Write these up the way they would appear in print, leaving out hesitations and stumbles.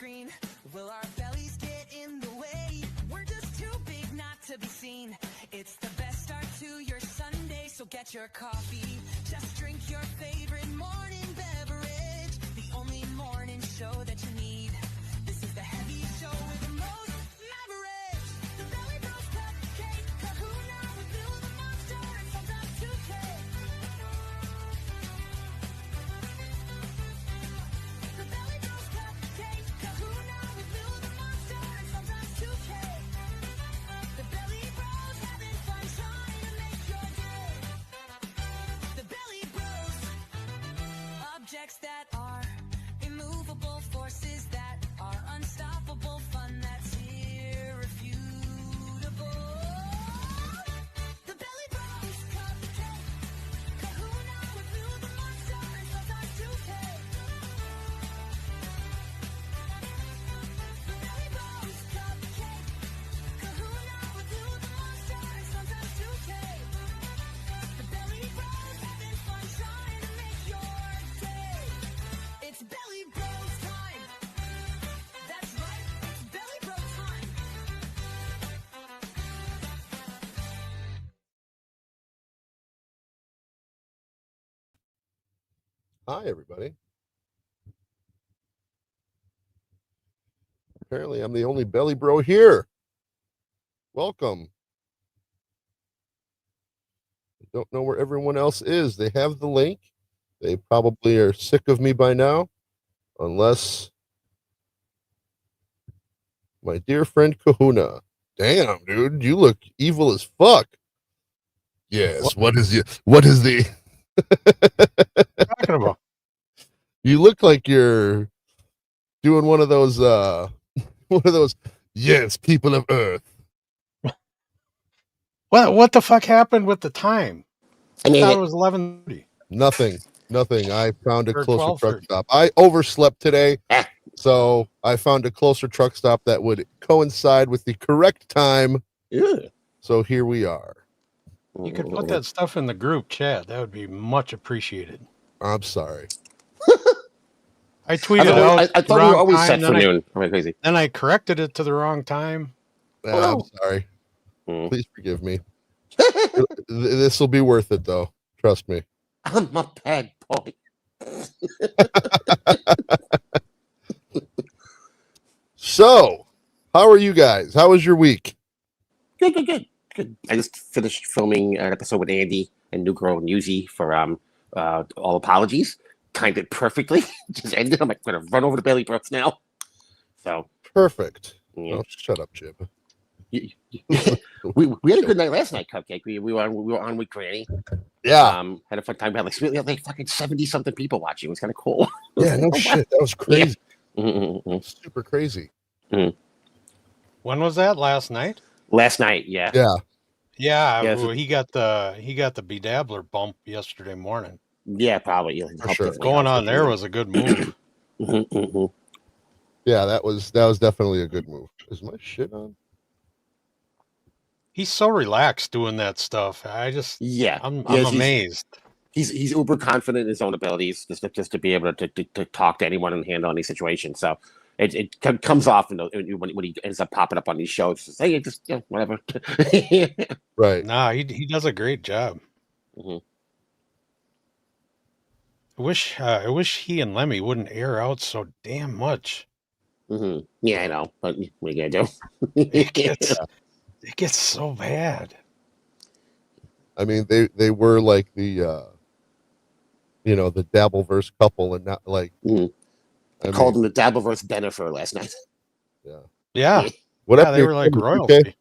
screen. Will our bellies get in the way? We're just too big not to be seen. It's the best start to your Sunday, so get your coffee. Just drink your favorite morning beverage. The only morning show that you need. This is the heavy show with the most mavericks. The Belly Bros Cupcake, Kahuna with Bill the Monster, and sometimes 2K. The Belly Bros Cupcake, Kahuna with Bill the Monster, and sometimes 2K. The Belly Bros having fun trying to make your day. The Belly Bros, objects that are immovable, forces that are unstoppable, fun that's irrefutable. The Belly Bros Cupcake, Kahuna with Bill the Monster, and sometimes 2K. The Belly Bros Cupcake, Kahuna with Bill the Monster, and sometimes 2K. The Belly Bros having fun trying to make your day. It's Belly Bros time. That's right, it's Belly Bros time. Hi, everybody. Apparently, I'm the only belly bro here. Welcome. I don't know where everyone else is. They have the link. They probably are sick of me by now, unless my dear friend Kahuna. Damn, dude, you look evil as fuck. Yes. What is the? Talking about? You look like you're doing one of those. One of those. Yes, people of Earth. What the fuck happened with the time? I I mean, thought it was 11:30 Nothing. I found a or closer truck 12:30. stop. I overslept today, Ah. so I found a closer truck stop that would coincide with the correct time. yeah. So here we are. You could put that stuff in the group chat. That would be much appreciated. I'm sorry. I tweeted out. I the thought we were wrong always time, set for then noon. Am I crazy? Then I corrected it to the wrong time. Oh, no. I'm sorry. Hmm. Please forgive me. This will be worth it, though. Trust me. I'm a bad boy. So, how are you guys? How was your week? Good. I just finished filming an episode with Andy and New Girl and Yuzi for All Apologies. Timed it perfectly. Just ended. I'm like, gonna run over the Belly Bros now. So Perfect. yeah. Oh, shut up, Jib. we had a good night last night, Cupcake. We were on with Granny. Yeah. Had a fun time. We had like fucking 70-something people watching. It was kind of cool. Yeah, no shit. That was crazy. Yeah. Super crazy. When was that? Last night? Last night, yeah. Yeah. Yeah. Yeah, well, he got the bedabbler bump yesterday morning. Yeah, probably. Yeah, For sure. Going on there was a good move. Yeah, that was definitely a good move. Is my shit on? He's so relaxed doing that stuff. I'm amazed. He's uber confident in his own abilities, just to be able to talk to anyone and handle any situation. So it comes off when he ends up popping up on these shows. Just, hey, just whatever. Right. Nah, he does a great job. Mhm. I wish he and Lemmy wouldn't air out so damn much. Yeah, I know, but what are you gonna do? It gets so bad. I mean, they were like the the Dabbleverse couple, and not like I called him the Dabbleverse Bennifer last night. Yeah. What Yeah, up? they were like royalty. Okay.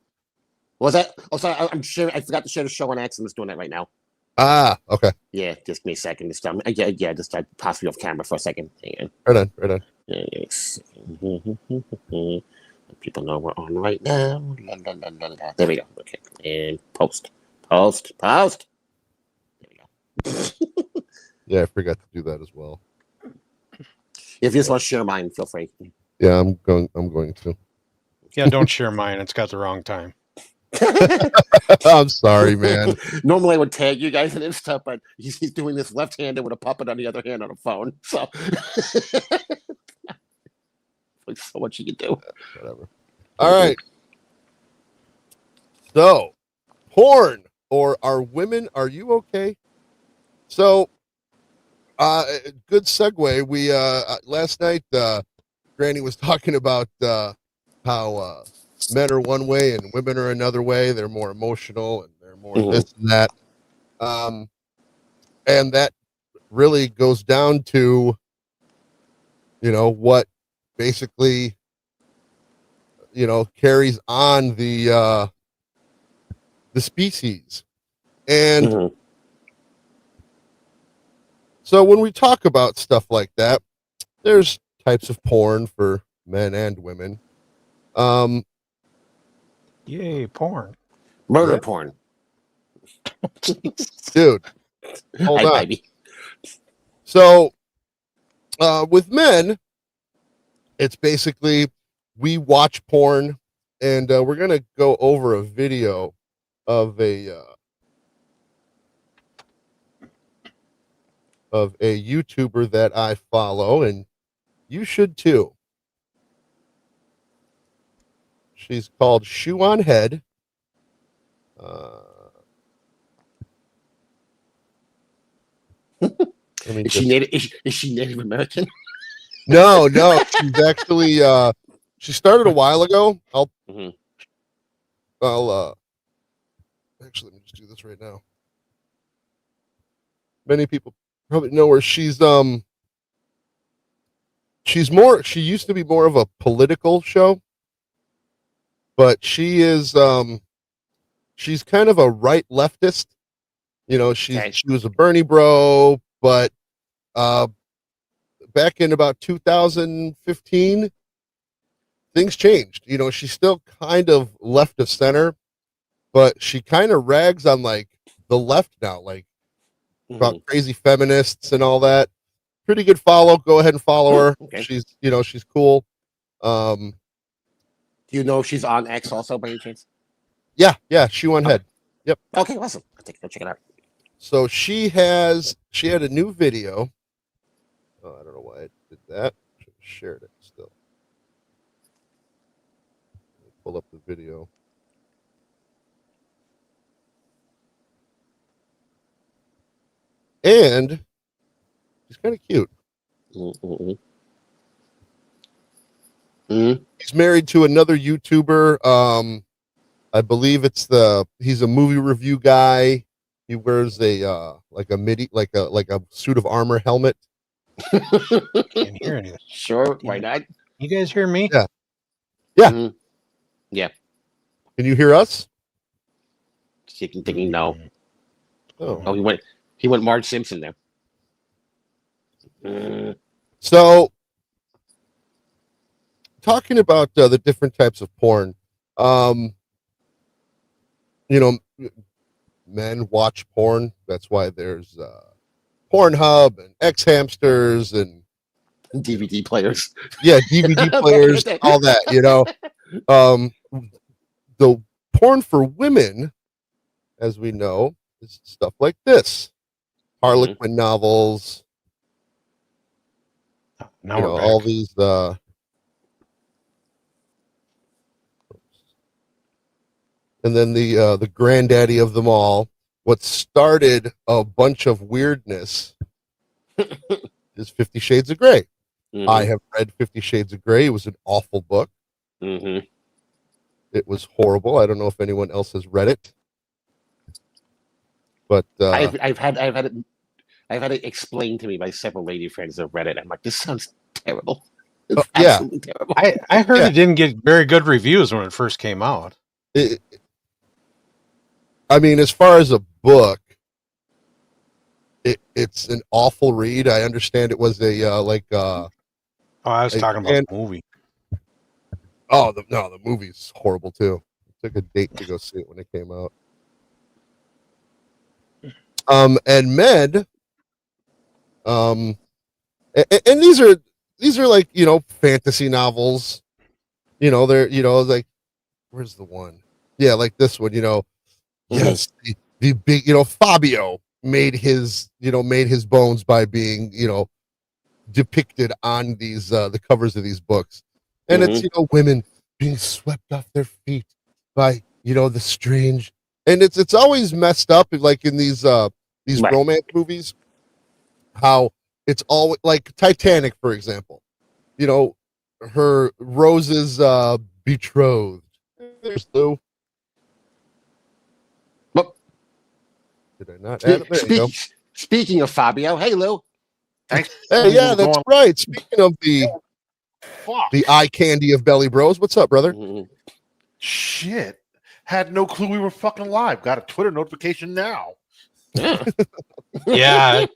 Was that? Oh, sorry, I'm sure I forgot to share the show on accident. I'm just doing that right now. Ah, okay. Yeah, just give me a second. Just just possibly off camera for a second. Hang Right on. Yes. People know we're on right now. There we go. Okay. And post. There we go. Yeah, I forgot to do that as well. If you just want to share mine, feel free. Yeah, I'm going to. Yeah, don't share mine. It's got the wrong time. I'm sorry, man. Normally I would tag you guys in this stuff, but he's doing this left-handed with a puppet on the other hand on a phone. So There's so much you can do. Whatever. All right. So, porn, or are you okay? So, good segue. We last night, Granny was talking about how men are one way and women are another way. They're more emotional and they're more this and that. And that really goes down to, what basically, carries on the species. And so when we talk about stuff like that, there's types of porn for men and women. Yay, porn. Murder porn. Dude, hold on. Baby. So with men, it's basically we watch porn, and we're going to go over a video of a YouTuber that I follow, and you should too. She's called Shoe on Head. Is she Native American? No, she's actually she started a while ago. I'll actually, let me just do this right now. Many people probably know her. She used to be more of a political show, but she is she's kind of a right leftist. She was a Bernie bro, but back in about 2015, things changed. She's still kind of left of center, but she kind of rags on like the left now, like about crazy feminists and all that. Pretty good follow. Go ahead and follow her. Okay. She's cool. Do you know if she's on X also by any chance? Yeah, Shoe on Head. Yep. Okay, awesome. I'll check it out. So she had a new video. Oh, I don't know why I did that. Should have shared it still. Pull up the video. And she's kind of cute. He's married to another YouTuber. I believe he's a movie review guy. He wears a suit of armor helmet. Can't hear anything. Sure, why not? You guys hear me? Yeah. Yeah. Can you hear us? Thinking no. Oh, he went Marge Simpson there. So, talking about the different types of porn, men watch porn. That's why there's Pornhub and X Hamsters and DVD players. Yeah, DVD players, all that. The porn for women, as we know, is stuff like this: Harlequin novels. Now we're back. All these. And then the granddaddy of them all, what started a bunch of weirdness, is 50 Shades of Grey. I have read 50 Shades of Grey. It was an awful book. It was horrible. I don't know if anyone else has read it, but I've had it explained to me by several lady friends that have read it. I'm like, this sounds terrible. It's absolutely terrible. I heard it didn't get very good reviews when it first came out. I mean, as far as a book, it's an awful read. I understand it was a I was talking about the movie. Oh, the movie's horrible too. I took a date to go see it when it came out. And men, and these are like, fantasy novels. They're, like, where's the one? Yeah, like this one, yes, the big, Fabio made his bones by being, depicted on these, the covers of these books. And it's, women being swept off their feet by, the strange, and it's always messed up, like in these Right. romance movies, how it's always like Titanic, for example. Her Rose's betrothed. There's Lou. Well, did I not add it? There you go. Speaking of Fabio, hey Lou. Thanks. Hey, yeah, that's right. Speaking of the eye candy of Belly Bros, what's up, brother? Shit. Had no clue we were fucking live. Got a Twitter notification now. Yeah.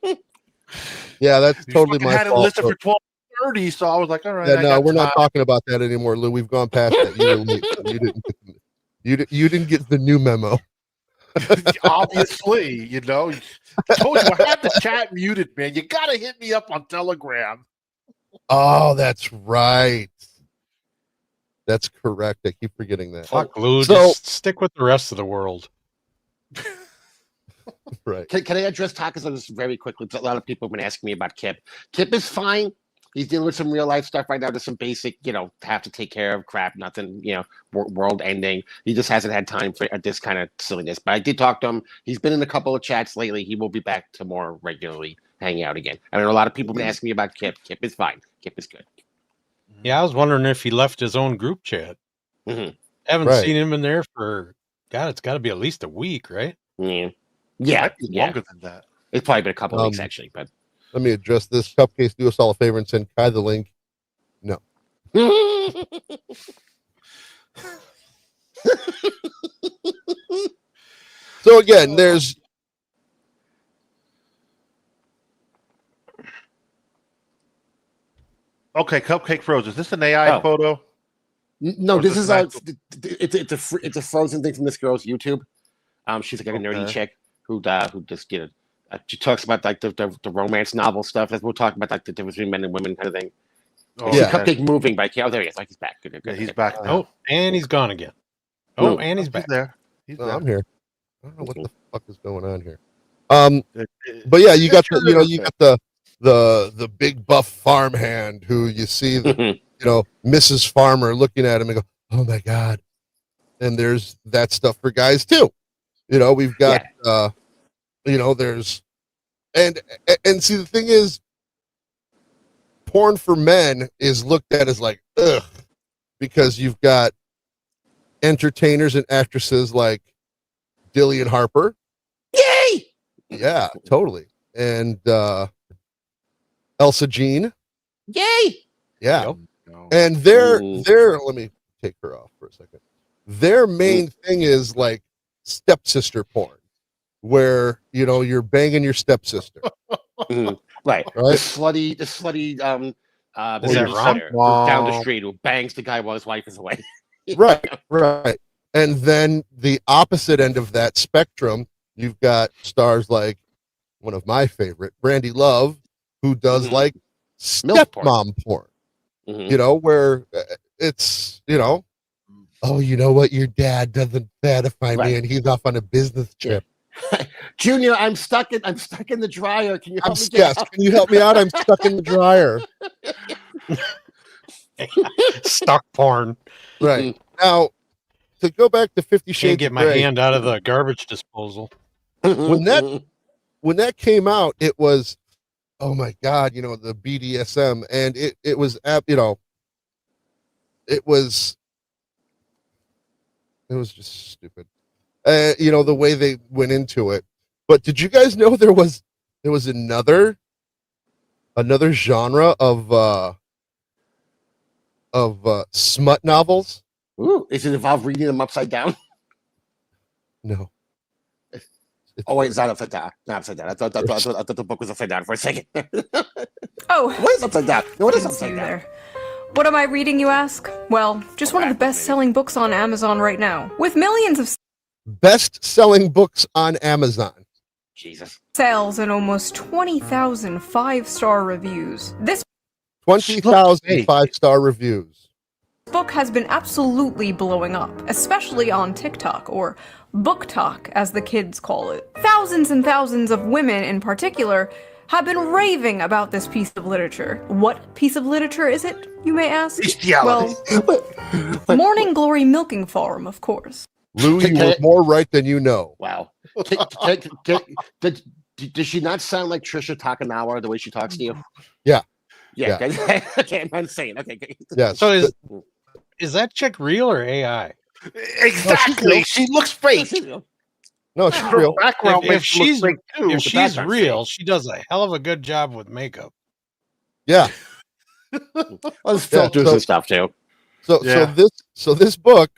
Yeah, that's totally my had fault. It listed for 12:30, so I was like, all right. Yeah, no, we're not talking about that anymore, Lou. We've gone past that. You were late. You didn't get the new memo. Obviously, I told you I had the chat muted, man. You gotta hit me up on Telegram. Oh, that's right. That's correct. I keep forgetting that. Fuck, Lou. Just stick with the rest of the world. Right. Can I address Takas on this very quickly? A lot of people have been asking me about Kip. Kip is fine. He's dealing with some real life stuff right now. There's some basic, have to take care of crap. Nothing, world ending. He just hasn't had time for this kind of silliness. But I did talk to him. He's been in a couple of chats lately. He will be back to more regularly hanging out again. I mean, a lot of people have been asking me about Kip. Kip is fine. Kip is good. Yeah, I was wondering if he left his own group chat. Mm-hmm. Haven't seen him in there for, God, it's got to be at least a week, right? Yeah. Longer than that. It's probably been a couple of weeks, actually. But let me address this. Cupcakes, do us all a favor and send Kai the link. No. So again, there's okay. Cupcake Froze. Is this an AI photo? No, this is it's a frozen thing from this girl's YouTube. She's like a nerdy chick who just she talks about like the romance novel stuff. We'll talk about like the difference between men and women kind of thing. Oh, yeah. Cupcake moving, but there he is. Like he's back. Good. He's back now. Oh, and he's gone again. Oh, and he's back. There. He's there. I'm here. I don't know what the fuck is going on here. But yeah, you got the big buff farmhand who you see Mrs. Farmer looking at him and go, oh my God. And there's that stuff for guys too. We've got there's and see, the thing is, porn for men is looked at as like ugh, because you've got entertainers and actresses like Dillian Harper. Yay! Yeah, totally. And Elsa Jean. Yay! Yeah. And they're let me take her off for a second. Their main thing is like stepsister porn, where you're banging your stepsister. Right. The slutty down the street who bangs the guy while his wife is away. Right. And then the opposite end of that spectrum, you've got stars like one of my favorite, Brandy Love, who does like stepmom porn. Where it's, oh, you know what? Your dad doesn't satisfy me, and he's off on a business trip. Junior, I'm stuck in the dryer. Can you help me? Can you help me out? I'm stuck in the dryer. Stuck porn. Right. Now, to go back to 50 Shades Can't get my hand out of the garbage disposal. When that came out, it was, oh my God, the BDSM, and it was just stupid. The way they went into it. But did you guys know there was another genre of smut novels? Ooh, is it involved reading them upside down? No. Oh wait, it's not upside down. Not upside down. I thought the book was upside down for a second. Oh, what is upside down? No, what is upside down? There. What am I reading, you ask? Well, just one of the best-selling books on Amazon right now, with millions of best-selling books on Amazon. Jesus. Sales and almost 20,000 five-star reviews. This 20,000 five-star reviews. book has been absolutely blowing up, especially on TikTok, or BookTok, as the kids call it. Thousands and thousands of women, in particular, have been raving about this piece of literature. What piece of literature is it, you may ask? Bestiality. Well, Morning Glory Milking Farm, of course. Lou, you were more right than you know. Wow. Does she not sound like Trisha Takanawa the way she talks to you? Yeah. Yeah. Okay, I'm saying. Okay. Yes. So is that chick real or AI? Exactly. She looks fake. No, she's Her real. background If makes her look she's fake too. if she's real, she does a hell of a good job with makeup. Yeah. Well, there's filters and stuff too. So this book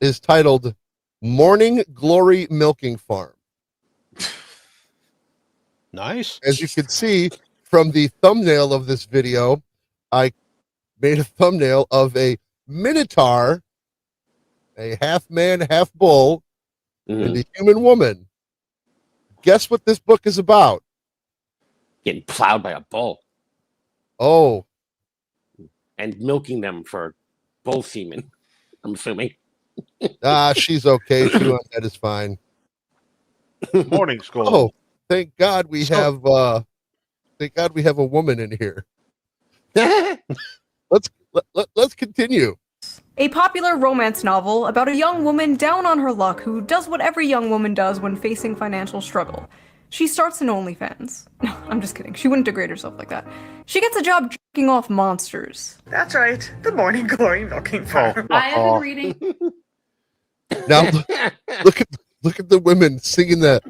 is titled Morning Glory Milking Farm. Nice. As you can see from the thumbnail of this video, I made a thumbnail of a minotaur, a half man, half bull, and a human woman. Guess what this book is about? Getting plowed by a bull. Oh. And milking them for bull semen, I'm assuming. She's okay. That is fine. Morning school. Oh, thank God we have a woman in here. Let's continue. A popular romance novel about a young woman down on her luck who does what every young woman does when facing financial struggle. She starts an OnlyFans. No, I'm just kidding. She wouldn't degrade herself like that. She gets a job jerking off monsters. That's right. The Morning Glory Milking Farm. I have been reading. Now look at the women singing the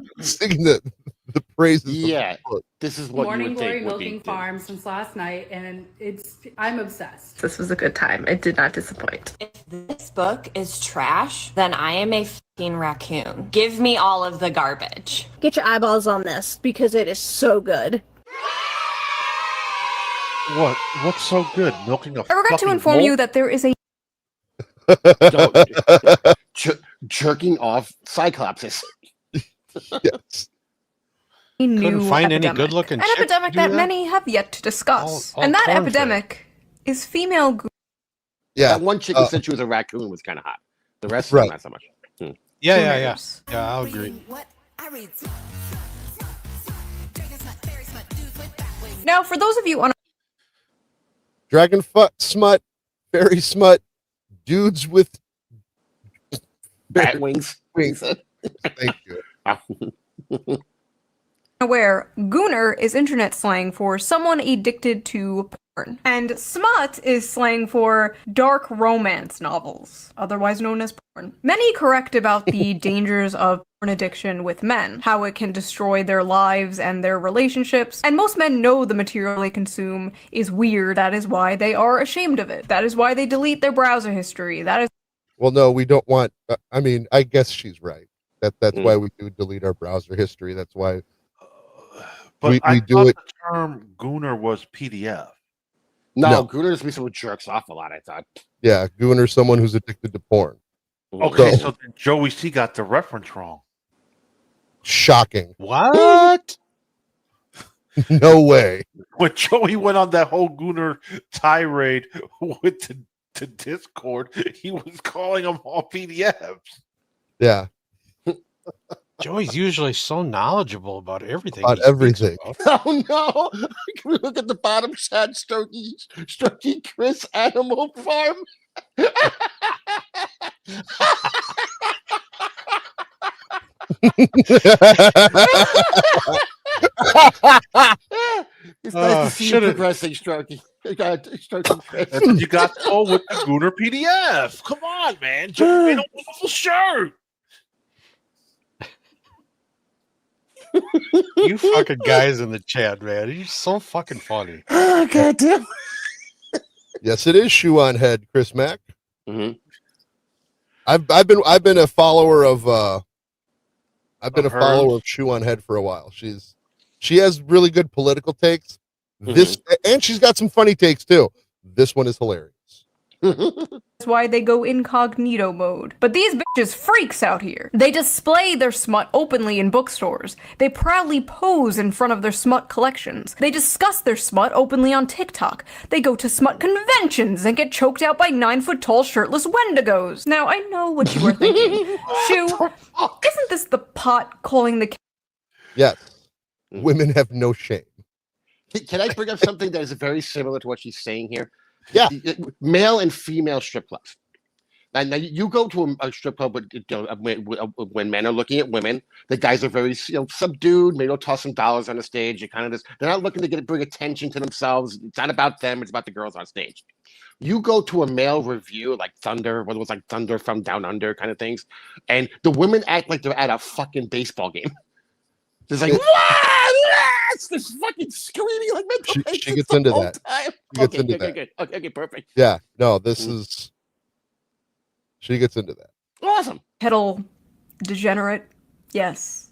praises. Yeah, this is what Morning you would Glory think would Milking be Farm since last night, and I'm obsessed. This was a good time. It did not disappoint. If this book is trash, then I am a fucking raccoon. Give me all of the garbage. Get your eyeballs on this because it is so good. What's so good? Milking a I regret to inform bull? you that there is a jerking off cyclopses. Yes. new Couldn't find any epidemic. good-looking An chick to epidemic do that that? many have yet to discuss. All And that corn-fed. epidemic is female Yeah. That one chick who said she was a raccoon was kind of hot. The rest of them, not so much. Yeah. Yeah, I'll agree. Now, for those of you on Dragon smut, fairy smut, dudes with Bat wings. wings. Thank you. aware, gooner is internet slang for someone addicted to porn. And smut is slang for dark romance novels, otherwise known as porn. Many correct about the dangers of porn addiction with men, how it can destroy their lives and their relationships, and most men know the material they consume is weird. That is why they are ashamed of it. That is why they delete their browser history. That is Well, no, we don't want. I guess she's right. That's why we do delete our browser history. That's why. But we I do thought it. the term gooner was PDF. No, Gooner is someone who jerks off a lot, I thought. Yeah, gooner, someone who's addicted to porn. Okay, So- so then Joey C got the reference wrong. Shocking. What? No way. When Joey went on that whole gooner tirade with the Discord, he was calling them all PDFs. Yeah, Joey's usually so knowledgeable about everything. About he speaks everything. about. Oh no! Can we look at the bottom shot, Strokey Chris Animal Farm? It's nice to see you progressing, Strokey. Strokey Chris. That's what you got to go with the gooner PDF. Come on, man. Joey made a wonderful shirt. You fucking guys in the chat, man. You're so fucking funny. Oh, goddamn. Yes, it is shoe on head, Chris Mack. Mm-hmm. I've been a follower of Of follower of Shoe on Head for a while. She has really good political takes. And she's got some funny takes too. This one is hilarious. That's why they go incognito mode. But these bitches freaks out here. They display their smut openly in bookstores. They proudly pose in front of their smut collections. They discuss their smut openly on TikTok. They go to smut conventions and get choked out by 9-foot-tall shirtless wendigos. Now, I know what you are thinking. Shoe, isn't this the pot calling the... Yes. Women have no shame. Can I bring up something that is very similar to what she's saying here? Yeah. Male and female strip clubs. Now you go to a strip club when men are looking at women. The guys are very subdued. Maybe they'll toss some dollars on the stage. They're not looking to bring attention to themselves. It's not about them. It's about the girls on stage. You go to a male review like Thunder, whether it was like Thunder from Down Under kind of things, and the women act like they're at a fucking baseball game. It's like, what? This fucking screaming like mental she gets into that. Okay, perfect. Yeah, no, this is. She gets into that. Awesome. Pedal degenerate? Yes.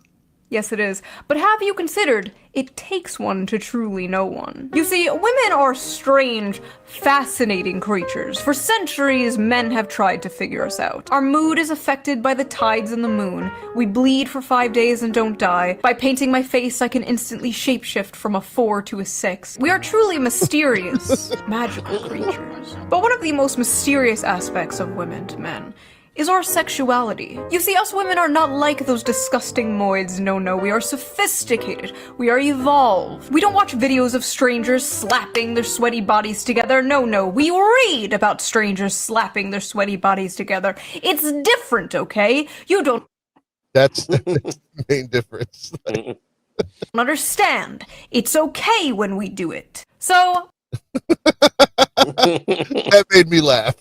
Yes, it is. But have you considered it takes one to truly know one? You see, women are strange, fascinating creatures. For centuries, men have tried to figure us out. Our mood is affected by the tides and the moon. We bleed for 5 days and don't die. By painting my face, I can instantly shapeshift from a 4 to a 6. We are truly mysterious, magical creatures. But one of the most mysterious aspects of women to men is our sexuality. You see, us women are not like those disgusting moids, no, we are sophisticated, we are evolved. We don't watch videos of strangers slapping their sweaty bodies together, no, we read about strangers slapping their sweaty bodies together. It's different, okay? You don't That's the main difference. understand. It's okay when we do it. So... That made me laugh.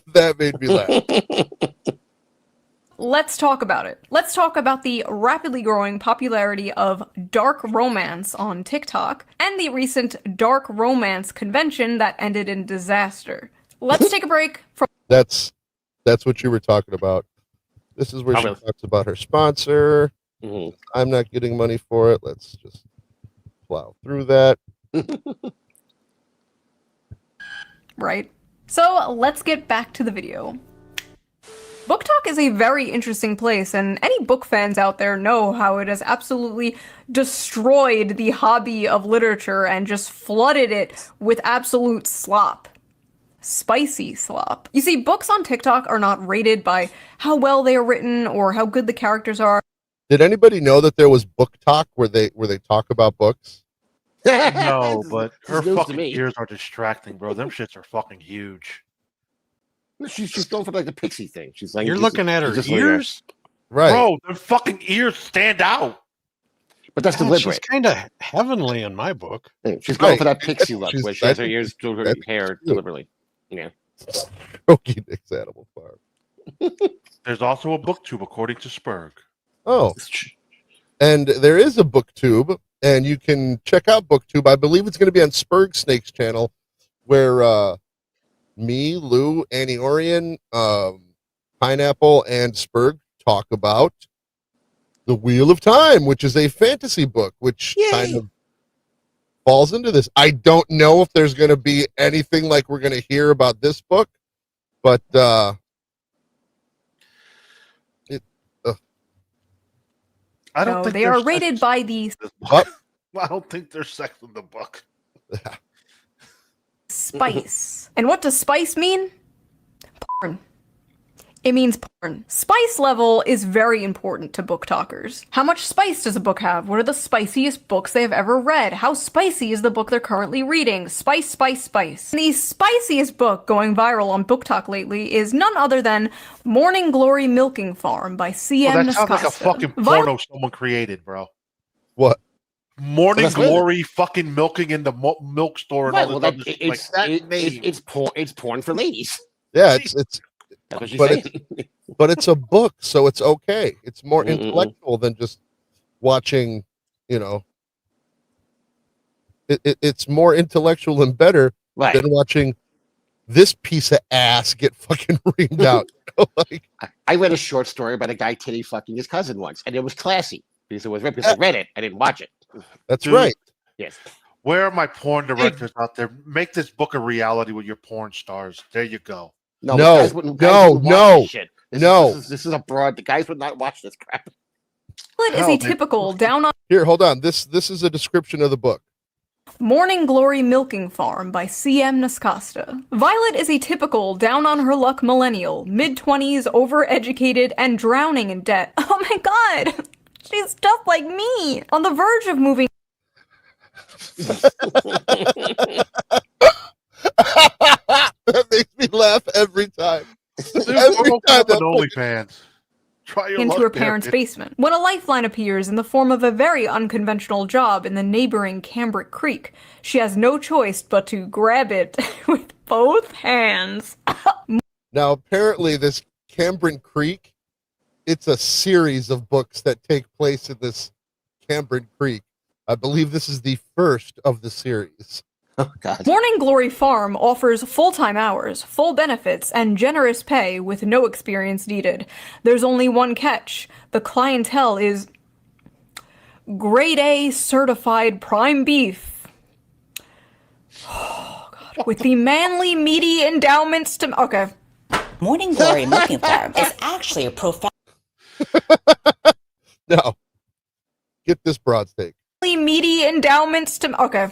Let's talk about it. Let's talk about the rapidly growing popularity of dark romance on TikTok and the recent dark romance convention that ended in disaster. Let's take a break from... That's what you were talking about. This is where she talks about her sponsor. Mm-hmm. I'm not getting money for it. Let's just plow through that. Right. So let's get back to the video. Book Talk is a very interesting place, and any book fans out there know how it has absolutely destroyed the hobby of literature and just flooded it with absolute slop. Spicy slop. You see, books on TikTok are not rated by how well they are written or how good the characters are. Did anybody know that there was Book Talk where they talk about books? No, but her news to fucking me. ears are distracting, bro. Them shits are fucking huge. She's going for like the pixie thing. She's like, You're looking at her ears? Right. Bro, their fucking ears stand out. But that's God, deliberate. she's kind of heavenly in my book. She's going Right. for that pixie look She's- where she has her that's- ears through her that's hair cute. deliberately. Yeah. Smokey Dick's Animal Farm. There's also a booktube, according to Spurg. Oh. And there is a BookTube, and you can check out BookTube. I believe it's going to be on Spurg Snake's channel, where me, Lou, Annie Orion, Pineapple, and Spurg talk about The Wheel of Time, which is a fantasy book, which kind of falls into this. I don't know if there's going to be anything like we're going to hear about this book, but I don't No, think they are there's rated sex by the in this book. What? I don't think there's sex in the book. spice. And what does spice mean? Porn. It means porn. Spice level is very important to book talkers. How much spice does a book have? What are the spiciest books they have ever read? How spicy is the book they're currently reading? Spice, spice, spice. The spiciest book going viral on Book Talk lately is none other than Morning Glory Milking Farm by C.M. Well, that sounds like a Nascosta. fucking porno someone created, bro. what? Morning Well, that's Glory fucking milking in the milk store and Right, all well, this that, other shit. Like, that name. it's porn. It's porn for ladies. Yeah, it's That's what she's But saying. but it's a book, so it's okay. It's more Mm-mm-mm. intellectual than just watching, it's more intellectual and better Right. than watching this piece of ass get fucking reamed out. Like, I read a short story about a guy titty fucking his cousin once, and it was classy because it was because I read it. I didn't watch it. that's Dude. right. Yes. Where are my porn directors out there? Make this book a reality with your porn stars. There you go. No, but guys wouldn't watch no, this shit. no. This is a broad. The guys would not watch this crap. Violet is Hell, a man. typical down on Here, hold on. This is a description of the book. Morning Glory Milking Farm by C.M. Nascosta. Violet is a typical down-on-her-luck millennial, mid-20s, overeducated, and drowning in debt. Oh my god! She's just like me! On the verge of moving That makes me laugh every time. Dude, Every open time up an that book- OnlyFans. Try your into luck her there, parents' man. basement when a lifeline appears in the form of a very unconventional job in the neighboring Cambric Creek. She has no choice but to grab it with both hands. Now, apparently, this Cambrin Creek, it's a series of books that take place in this Cambrin Creek. I believe this is the first of the series. Oh, God. Morning Glory Farm offers full-time hours, full benefits, and generous pay with no experience needed. There's only one catch. The clientele is grade A certified prime beef. Oh, God. With the manly, meaty endowments to... Okay. Morning Glory Milking Farm is actually a profound... No. Get this broad steak. Meaty endowments to... Okay.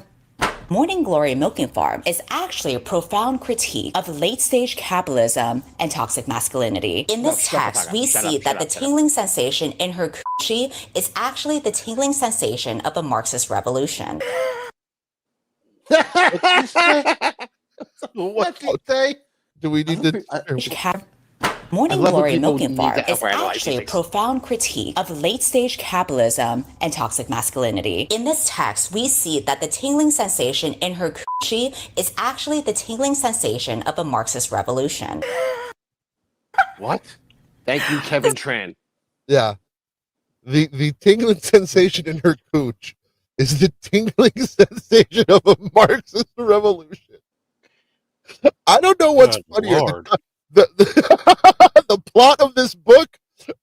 Morning Glory Milking Farm is actually a profound critique of late-stage capitalism and toxic masculinity. In this text, we see that the tingling sensation in her coochie is actually the tingling sensation of a Marxist revolution. What'd you say? Do we need to... Morning love when Glory people Milking need Farm to is overanalyze actually a things. profound critique of late-stage capitalism and toxic masculinity. In this text, we see that the tingling sensation in her coochie is actually the tingling sensation of a Marxist revolution. What? Thank you, Kevin Tran. Yeah. The tingling sensation in her cooch is the tingling sensation of a Marxist revolution. I don't know what's Good funnier. Lord. The plot of this book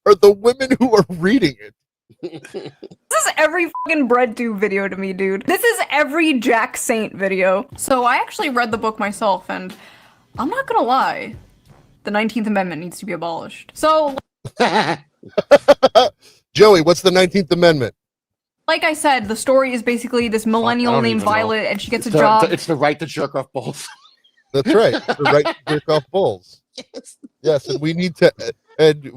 or the women who are reading it. This is every fucking breadtube video to me, dude. This is every Jack Saint video. So I actually read the book myself, and I'm not gonna lie. The 19th Amendment needs to be abolished. So, Joey, what's the 19th Amendment? like I said, the story is basically this millennial don't named even know. Violet, and she gets a It's the- job. It's the right to jerk off balls. That's right. The right to jerk off bulls. Yes, and we need to end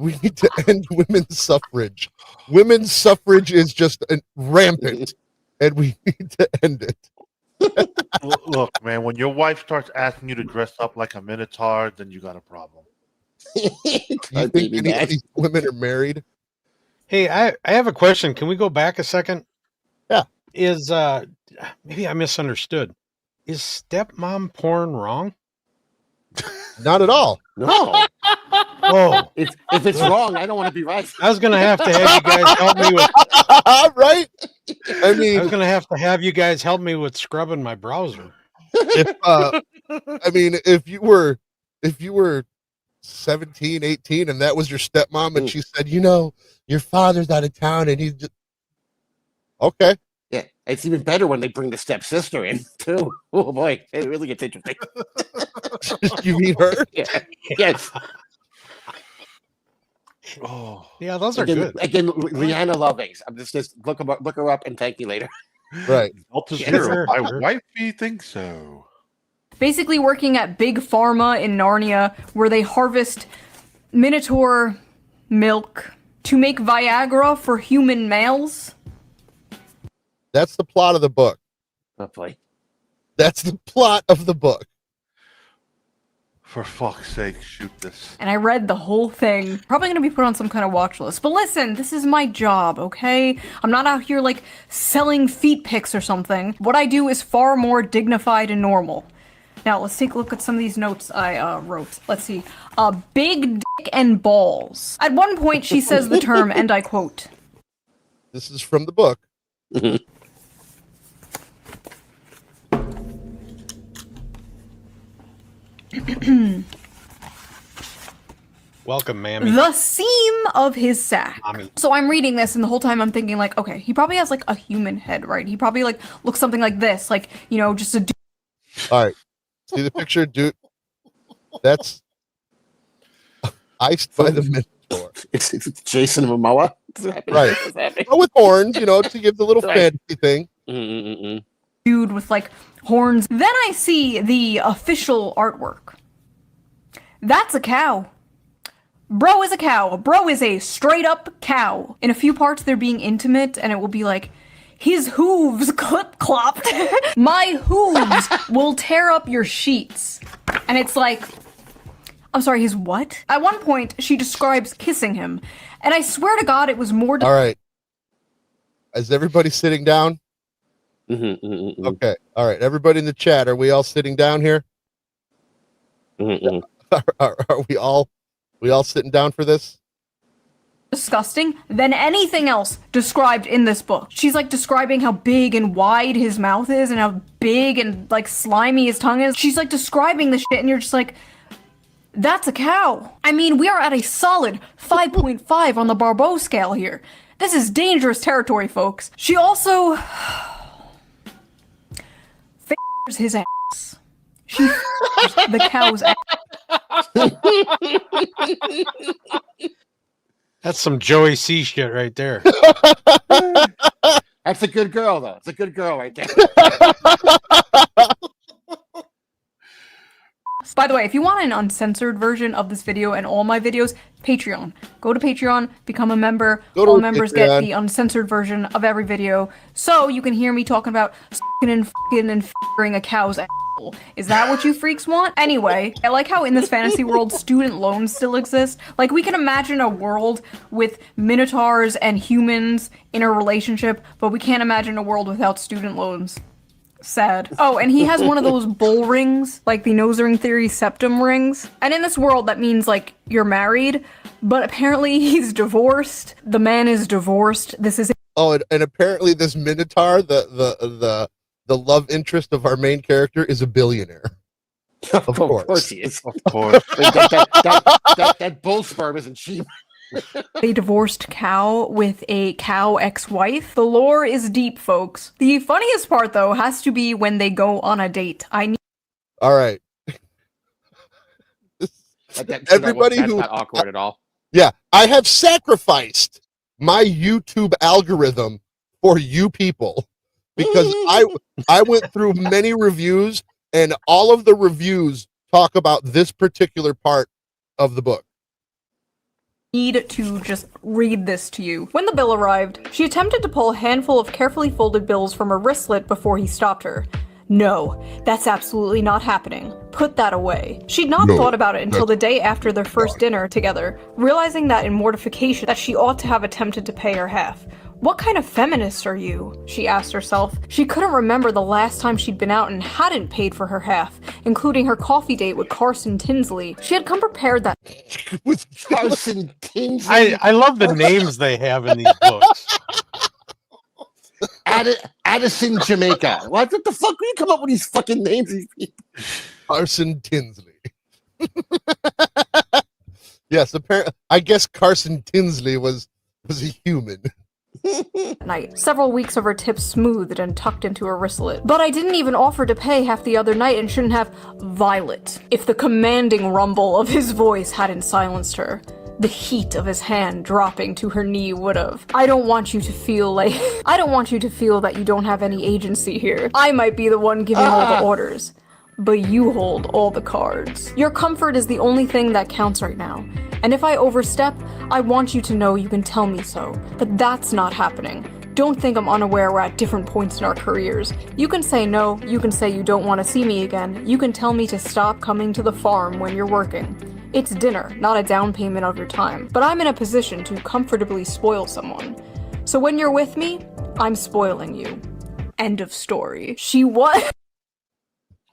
women's suffrage. Women's suffrage is just rampant, and we need to end it. Look, man, when your wife starts asking you to dress up like a minotaur, then you got a problem. You think any of these women are married? Hey, I have a question. Can we go back a second? Yeah. Is maybe I misunderstood. Is stepmom porn wrong? Not at all. No. Oh, If it's wrong, I don't want to be right. I was gonna have to have you guys help me with. Right? I I mean, was gonna have you guys help me with scrubbing my browser. if you were 17, 18 and that was your stepmom and she said, your father's out of town and he's just okay. Yeah, it's even better when they bring the stepsister in too. Oh boy, it really gets interesting. You mean her? Yeah. Yes. Oh, Yeah, those are Again, good. Leanna Lovings. I'm just look her up and thank you later. Right. Delta Yeah, Zero. sure, My sure. wifey thinks so. Basically working at Big Pharma in Narnia, where they harvest minotaur milk to make Viagra for human males. That's the plot of the book. Hopefully. That's the plot of the book. For fuck's sake, shoot this. And I read the whole thing. Probably gonna be put on some kind of watch list. But listen, this is my job, okay? I'm not out here like selling feet pics or something. What I do is far more dignified and normal. Now let's take a look at some of these notes I wrote. Let's see. Big dick and balls. At one point she says the term, and I quote, This is from the book. Welcome, mammy. the seam of his sack. Mommy. So I'm reading this and the whole time I'm thinking like, okay, he probably has like a human head, right? He probably like looks something like this, like, just a dude. All right. See the picture, dude? That's iced by the Minotaur. It's Jason Momoa. Right. But with horns, to give the little Right. fantasy thing. Dude with like horns. Then I see the official artwork. That's a cow. Bro is a cow. Bro is a straight up cow. In a few parts they're being intimate and it will be like his hooves clip-clopped. My hooves will tear up your sheets. And it's like, I'm sorry, his what? At one point, she describes kissing him. And I swear to God, it was more... All right. Is everybody sitting down? Okay. All right. Everybody in the chat, are we all sitting down here? Are we all sitting down for this? Disgusting than anything else described in this book. She's like describing how big and wide his mouth is and how big and like slimy his tongue is. She's like describing the shit and you're just like, that's a cow. I mean, we are at a solid 5.5 on the Barbeau scale here. This is dangerous territory, folks. She also f***ers his ass. She f***ers the cow's ass. That's some Joey C shit right there. That's a good girl, though. It's a good girl right there. By the way, if you want an uncensored version of this video and all my videos, Patreon. Go to Patreon, become a member. All members get the uncensored version of every video, so you can hear me talking about s***ing and f***ing and f***ing a cow's asshole. Is that what you freaks want? Anyway, I like how in this fantasy world, student loans still exist. Like, we can imagine a world with minotaurs and humans in a relationship, but we can't imagine a world without student loans. Sad. Oh, and he has one of those bull rings, like the nose ring theory septum rings. And in this world, that means, like, you're married, but apparently he's divorced. The man is divorced. This is... Oh, and apparently this Minotaur, the love interest of our main character, is a billionaire. Of course he is. Of course. that bull sperm isn't cheap. A divorced cow with a cow ex-wife. The lore is deep, folks. The funniest part, though, has to be when they go on a date. All right. Everybody that's who... not awkward at all. Yeah, I have sacrificed my YouTube algorithm for you people because I went through many reviews and all of the reviews talk about this particular part of the book. Need to just read this to you. When the bill arrived, she attempted to pull a handful of carefully folded bills from her wristlet before he stopped her. No, that's absolutely not happening. Put that away. She'd not thought about it until the day after their first dinner together, realizing that in mortification that she ought to have attempted to pay her half. What kind of feminist are you? She asked herself. She couldn't remember the last time she'd been out and hadn't paid for her half, including her coffee date with Carson Tinsley. She had come prepared that... With Carson Tinsley? I love the names they have in these books. Addison, Jamaica. What the fuck? Will you come up with these fucking names? Carson Tinsley. Yes, apparently. I guess Carson Tinsley was a human. Night. Several weeks of her tips smoothed and tucked into her wristlet. But I didn't even offer to pay half the other night and shouldn't have... Violet. If the commanding rumble of his voice hadn't silenced her, the heat of his hand dropping to her knee would've. I don't want you to feel like... I don't want you to feel that you don't have any agency here. I might be the one giving all the orders, but you hold all the cards. Your comfort is the only thing that counts right now. And if I overstep, I want you to know you can tell me so. But that's not happening. Don't think I'm unaware we're at different points in our careers. You can say no, you can say you don't want to see me again, you can tell me to stop coming to the farm when you're working. It's dinner, not a down payment of your time. But I'm in a position to comfortably spoil someone. So when you're with me, I'm spoiling you. End of story. She was...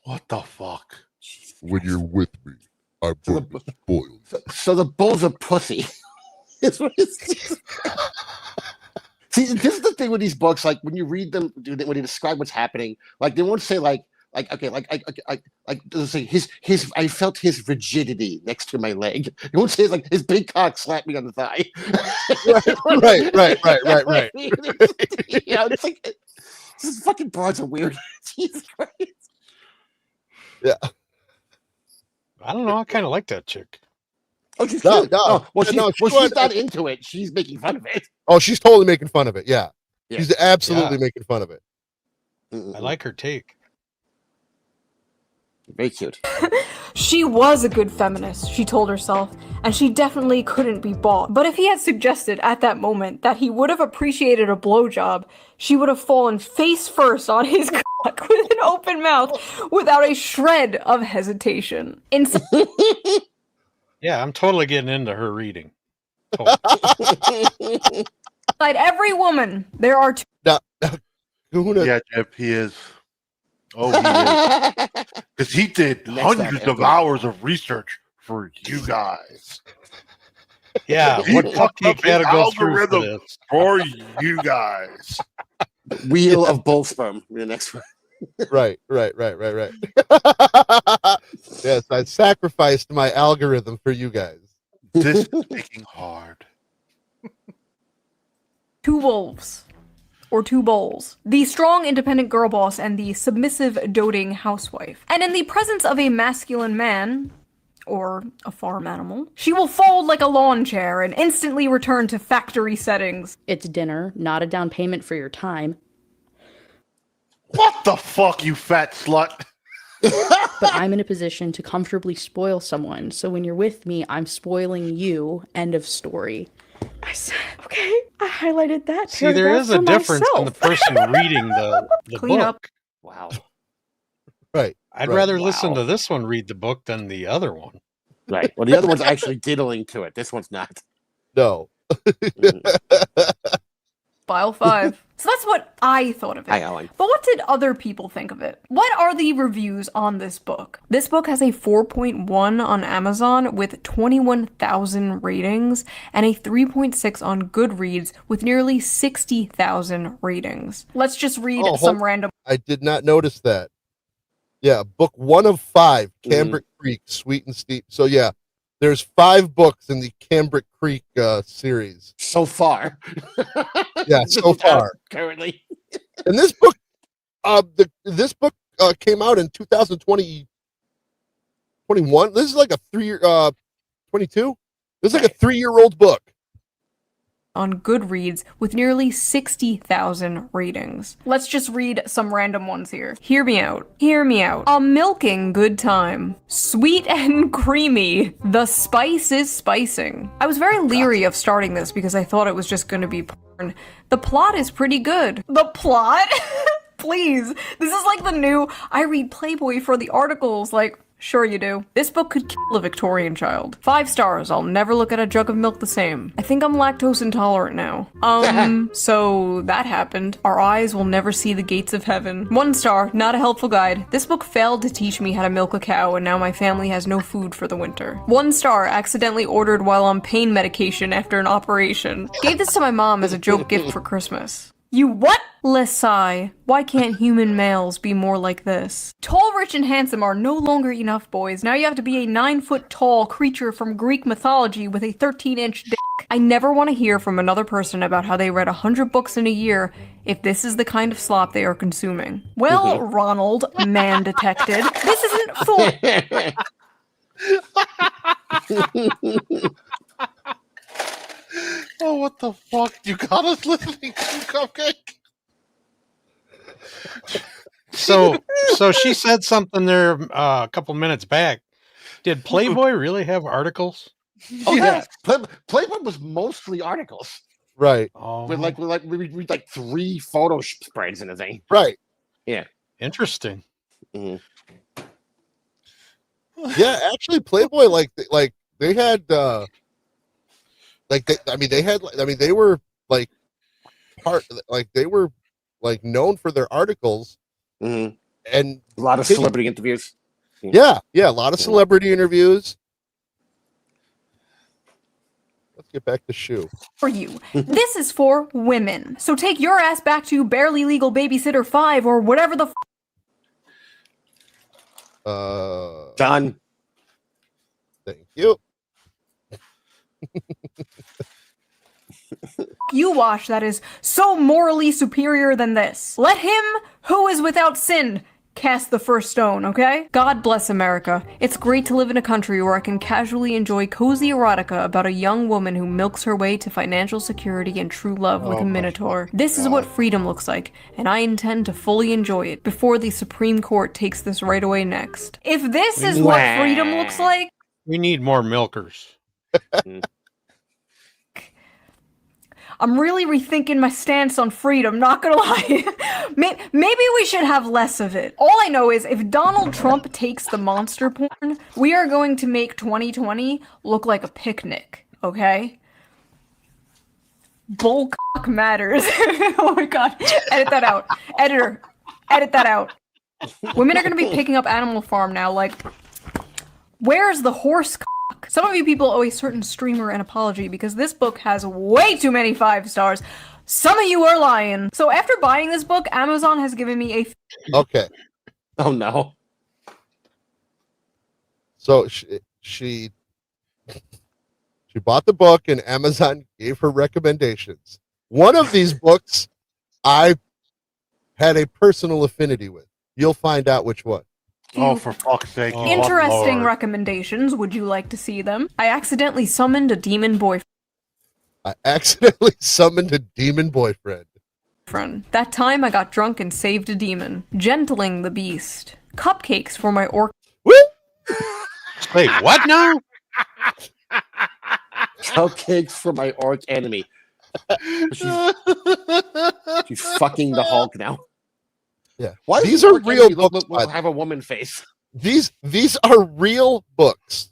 What the fuck? When you're with me, I'm going to spoil you. So the bull's a pussy. It's what it's... See, this is the thing with these books. Like when you read them, when they describe what's happening, like they won't say like they'll say his. I felt his rigidity next to my leg. They won't say like his big cock slapped me on the thigh. Right. You know, it's like these fucking broads are weird. Jesus Christ. Yeah. I don't know. I kind of like that chick. Oh, she's No, cute. no. Well, she's not into into it. She's making fun of it. Oh, she's totally making fun of it. Yeah. She's absolutely making fun of it. I like her take. Very cute. She was a good feminist, she told herself, and she definitely couldn't be bought. But if he had suggested at that moment that he would have appreciated a blowjob, she would have fallen face first on his cock with an open mouth without a shred of hesitation. Yeah, I'm totally getting into her reading. Inside every woman, there are two. Yeah, Jeff, he is. Oh, he is. Because he did hundreds of hours of research for you guys. Yeah, what fuck you gotta go through for this? For you guys. Wheel of bull sperm. The next one. Right. Yes, I sacrificed my algorithm for you guys. This is making hard. Two wolves. Or two bowls. The strong, independent girl boss and the submissive, doting housewife. And in the presence of a masculine man, or a farm animal, she will fold like a lawn chair and instantly return to factory settings. It's dinner, not a down payment for your time. What the fuck, you fat slut? But I'm in a position to comfortably spoil someone, so when you're with me, I'm spoiling you. End of story. I said, okay, I highlighted that. See, there is a difference in the person reading the Clean book. up. Wow. Right. I'd rather listen to this one read the book than the other one. Right. Well, the other one's actually diddling to it. This one's not. No. File 5. So that's what I thought of it. Hi, Ellen. But what did other people think of it? What are the reviews on this book? This book has a 4.1 on Amazon with 21,000 ratings and a 3.6 on Goodreads with nearly 60,000 ratings. Let's just read some random. I did not notice that. Yeah, book 1 of 5, Cambric Creek, Sweet and Steep. So yeah, there's 5 books in the Cambric Creek series. So far. Yeah, so far. Currently. And this book, this book came out in 2020, 21. This is like a 3-year, 22. This is like a 3-year-old book. On Goodreads with nearly 60,000 ratings. Let's just read some random ones here. Hear me out. Hear me out. A milking good time. Sweet and creamy. The spice is spicing. I was very leery of starting this because I thought it was just gonna be porn. The plot is pretty good. The plot? Please. This is like the new, I read Playboy for the articles, like, sure you do. This book could kill a Victorian child. 5 stars, I'll never look at a jug of milk the same. I think I'm lactose intolerant now. So that happened. Our eyes will never see the gates of heaven. 1 star, not a helpful guide. This book failed to teach me how to milk a cow and now my family has no food for the winter. 1 star, accidentally ordered while on pain medication after an operation. Gave this to my mom as a joke gift for Christmas. You what? Lesai. Why can't human males be more like this? Tall, rich, and handsome are no longer enough, boys. Now you have to be a 9-foot-tall creature from Greek mythology with a 13-inch dick. I never want to hear from another person about how they read 100 books in a year if this is the kind of slop they are consuming. Well, Ronald, man detected, this isn't for... Oh, what the fuck? You got us listening to Cupcake? So she said something there a couple minutes back. Did Playboy really have articles? Oh yeah, Playboy was mostly articles. Right. We read like 3 photo spreads in a thing. Right. Yeah. Interesting. Yeah, actually, Playboy they had they were like known for their articles and a lot of celebrity interviews. Yeah, a lot of celebrity interviews. Let's get back to Shoe. For you. This is for women. So take your ass back to Barely Legal Babysitter 5 or whatever the Done. Thank you. you watch that is so morally superior than this. Let him who is without sin cast the first stone, okay? God bless America. It's great to live in a country where I can casually enjoy cozy erotica about a young woman who milks her way to financial security and true love like a minotaur. This is what freedom looks like, and I intend to fully enjoy it before the Supreme Court takes this right away next. If this is what freedom looks like... We need more milkers. I'm really rethinking my stance on freedom, not gonna lie. Maybe we should have less of it. All I know is if Donald Trump takes the monster porn, we are going to make 2020 look like a picnic, okay? Bullcock matters. Oh my god. Edit that out. Editor, edit that out. Women are gonna be picking up Animal Farm now, like, where's the horse cock? Some of you people owe a certain streamer an apology because this book has way too many 5 stars. Some of you are lying. So after buying this book, Amazon has given me a... Okay. Oh, no. So she bought the book and Amazon gave her recommendations. One of these books I had a personal affinity with. You'll find out which one. Oh, for fuck's sake. Oh, Interesting Lord. recommendations. Would you like to see them? I accidentally summoned a demon boyfriend. That time I got drunk and saved a demon. Gentling the beast. Cupcakes for my orc. Wait, what now? Cupcakes for my orc enemy. She's fucking the Hulk now. Yeah. Why does These the are orc real enemy books. have a woman face? These are real books.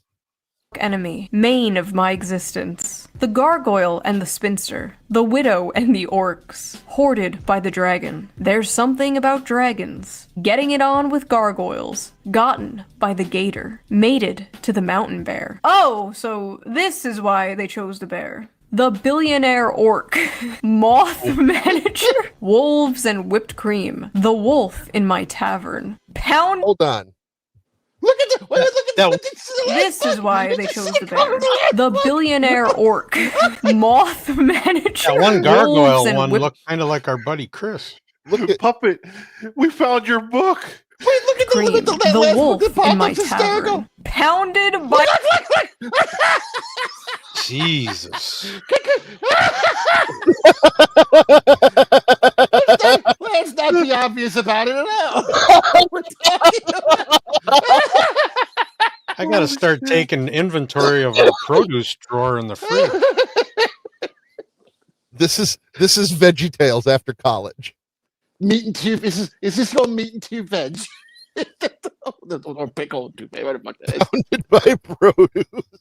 Enemy, main of my existence. The gargoyle and the spinster. The widow and the orcs. Hoarded by the dragon. There's something about dragons. Getting it on with gargoyles. Gotten by the gator. Mated to the mountain bear. Oh, so this is why they chose the bear. The billionaire orc. Moth manager. Wolves and whipped cream. The wolf in my tavern. Pound. Hold on. Look at This is why they chose the bear. The billionaire orc. Moth manager. That one gargoyle wolves and one whipped looked kind of like our buddy Chris. Look at Puppet. We found your book. Wait, look at cream. The wolf in my tavern. Pounded by... Jesus. Let's not be obvious about it at all. I gotta start taking inventory of our produce drawer in the fridge. This is VeggieTales after college. Meat and two. Is this called meat and two veg? Or pickle and two. Whatever the fuck that is. Founded by produce.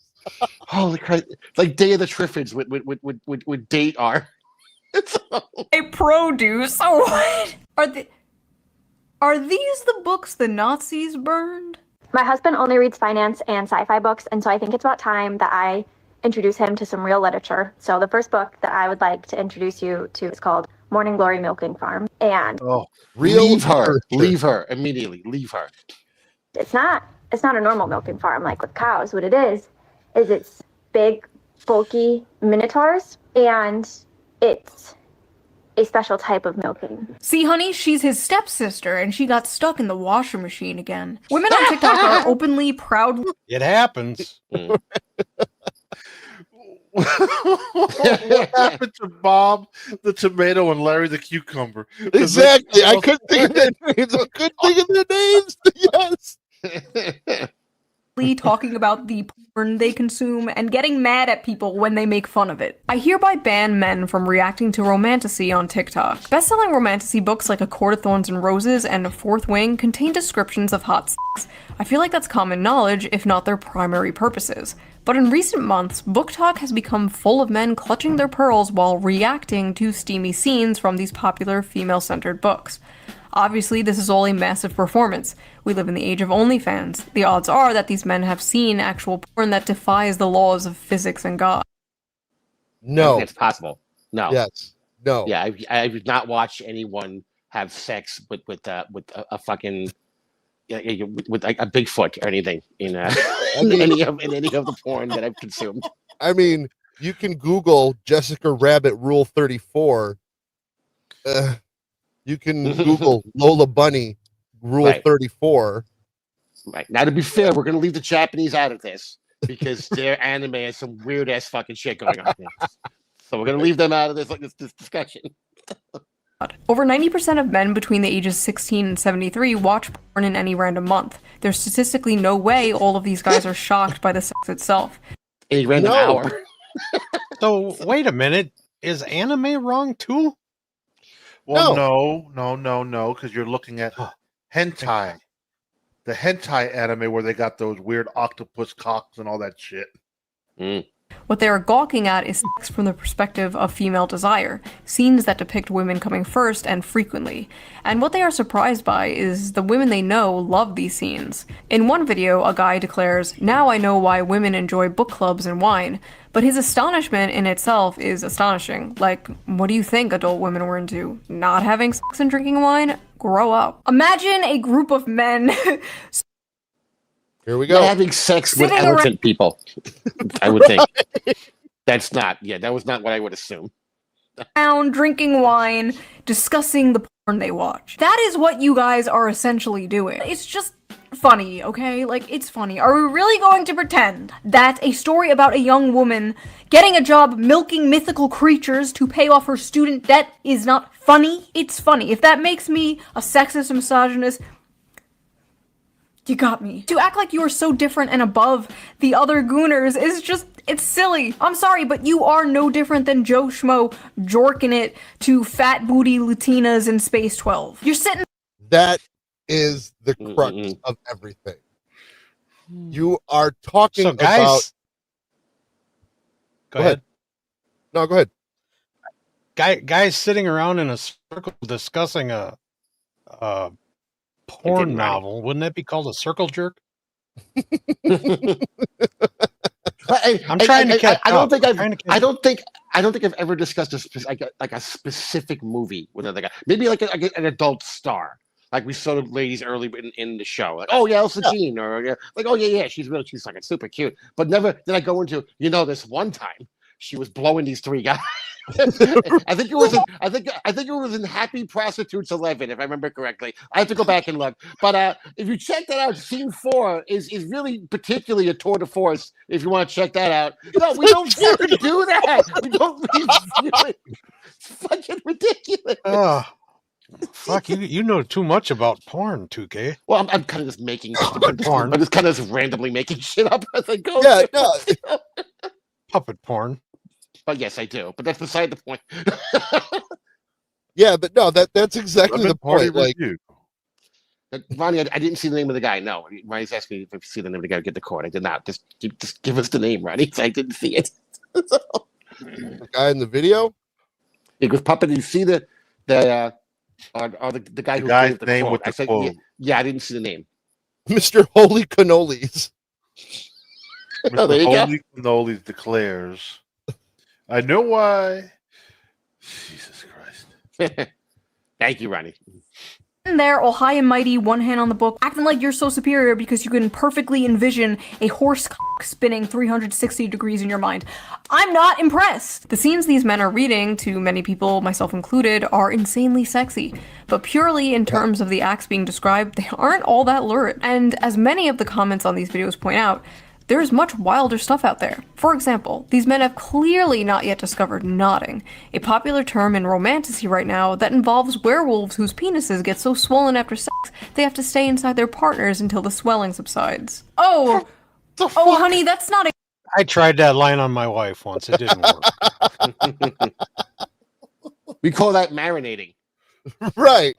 Holy Christ! Like Day of the Triffids with date R. A produce. Oh, what? Are these the books the Nazis burned? My husband only reads finance and sci-fi books, and so I think it's about time that I introduce him to some real literature. So the first book that I would like to introduce you to is called Morning Glory Milking Farm. And leave her immediately. Leave her. It's not a normal milking farm like with cows. What it is it's big, bulky minotaurs, and it's a special type of milking. See, honey, she's his stepsister, and she got stuck in the washer machine again. Women on TikTok are openly proud. It happens. What happened to Bob the tomato and Larry the cucumber? Exactly. I couldn't think of their names. Yes. Talking about the porn they consume and getting mad at people when they make fun of it. I hereby ban men from reacting to romantasy on TikTok. Best-selling romantasy books like A Court of Thorns and Roses and A Fourth Wing contain descriptions of hot sex. I feel like that's common knowledge, if not their primary purposes. But in recent months, book talk has become full of men clutching their pearls while reacting to steamy scenes from these popular female-centered books. Obviously, this is all a massive performance. We live in the age of OnlyFans. The odds are that these men have seen actual porn that defies the laws of physics and God. No. It's possible. No. Yes. No. Yeah, I've not watched anyone have sex with a fucking with like a Bigfoot or anything in any of the porn that I've consumed. I mean, you can Google Jessica Rabbit Rule 34. You can Google Lola Bunny Rule 34. Right. Now, to be fair, we're going to leave the Japanese out of this because their anime has some weird ass fucking shit going on. So we're going to leave them out of this discussion. Over 90% of men between the ages 16 and 73 watch porn in any random month. There's statistically no way all of these guys are shocked by the sex itself. Any random hour. So wait a minute. Is anime wrong too? Well, no, because you're looking at hentai. The hentai anime where they got those weird octopus cocks and all that shit. What they are gawking at is sex from the perspective of female desire, scenes that depict women coming first and frequently. And what they are surprised by is the women they know love these scenes. In one video, a guy declares, "Now I know why women enjoy book clubs and wine." But his astonishment in itself is astonishing. Like, what do you think adult women were into? Not having sex and drinking wine? Grow up. Imagine a group of men Here we go. Not having sex with Sitting elephant people. I would think. That's not. Yeah, that was not what I would assume. around, drinking wine, discussing the porn they watch. That is what you guys are essentially doing. It's just funny, okay? Like, it's funny. Are we really going to pretend that a story about a young woman getting a job milking mythical creatures to pay off her student debt is not funny? It's funny. If that makes me a sexist and misogynist, you got me. To act like you are so different and above the other gooners is just, it's silly. I'm sorry, but you are no different than Joe Schmo jorking it to fat booty Latinas in Space 12. You're sitting... That is the crux of everything. You are talking about... Go ahead. No, go ahead. Guys sitting around in a circle discussing a porn novel. Wouldn't that be called a circle jerk? I'm trying to catch up. I don't think I've ever discussed a specific movie with another guy. Maybe like an adult star. Like we saw the ladies early in the show. Like, oh yeah, Elsa Jean, or like, oh yeah, she's like super cute. But never did I go into, this one time she was blowing these three guys. I think it was in Happy Prostitutes 11, if I remember correctly. I have to go back and look. But if you check that out, scene 4 is really particularly a tour de force. If you want to check that out, no, we don't fucking do that. We don't review it. It's fucking ridiculous. Oh, fuck you know too much about porn, 2K. Well, I'm kind of just making porn. I'm just kind of randomly making shit up as I go. Yeah, no. Puppet porn. But yes, I do. But that's beside the point. Yeah, but no, that's exactly the point. Like, Ronnie, I didn't see the name of the guy. No, Ronnie's asking me if I see the name of the guy to get the code. I did not. Just give us the name, Ronnie. I didn't see it. The guy in the video. It was puppet. You see the guy who gave the name quote. with the I said, quote. yeah, I didn't see the name. Mr. Holy Cannolis. Oh, there you go. Holy Cannolis declares, I know why. Jesus Christ. Thank you, Ronnie. There, all high and mighty, one hand on the book, acting like you're so superior because you can perfectly envision a horse cock spinning 360 degrees in your mind. I'm not impressed! The scenes these men are reading, to many people, myself included, are insanely sexy. But purely in terms of the acts being described, they aren't all that lurid. And as many of the comments on these videos point out, there is much wilder stuff out there. For example, these men have clearly not yet discovered nodding, a popular term in romantasy right now that involves werewolves whose penises get so swollen after sex they have to stay inside their partners until the swelling subsides. Oh, honey, that's not a... I tried that line on my wife once. It didn't work. We call that marinating. Right.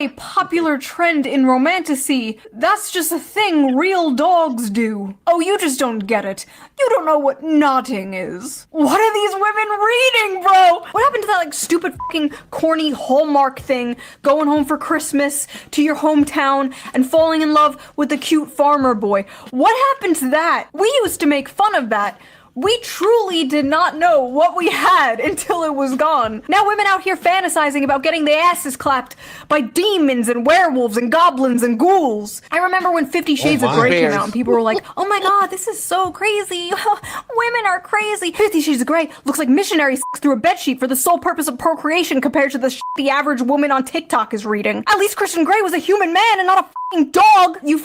A popular trend in romantasy. That's just a thing real dogs do. Oh, you just don't get it. You don't know what nodding is. What are these women reading, bro? What happened to that, stupid fucking corny Hallmark thing, going home for Christmas to your hometown and falling in love with the cute farmer boy? What happened to that? We used to make fun of that. We truly did not know what we had until it was gone. Now women out here fantasizing about getting their asses clapped by demons and werewolves and goblins and ghouls. I remember when 50 Shades of Grey came out and people were like, oh my god, this is so crazy. Women are crazy. 50 Shades of Grey looks like missionary sex through a bedsheet for the sole purpose of procreation compared to the shit the average woman on TikTok is reading. At least Christian Grey was a human man and not a fucking dog, you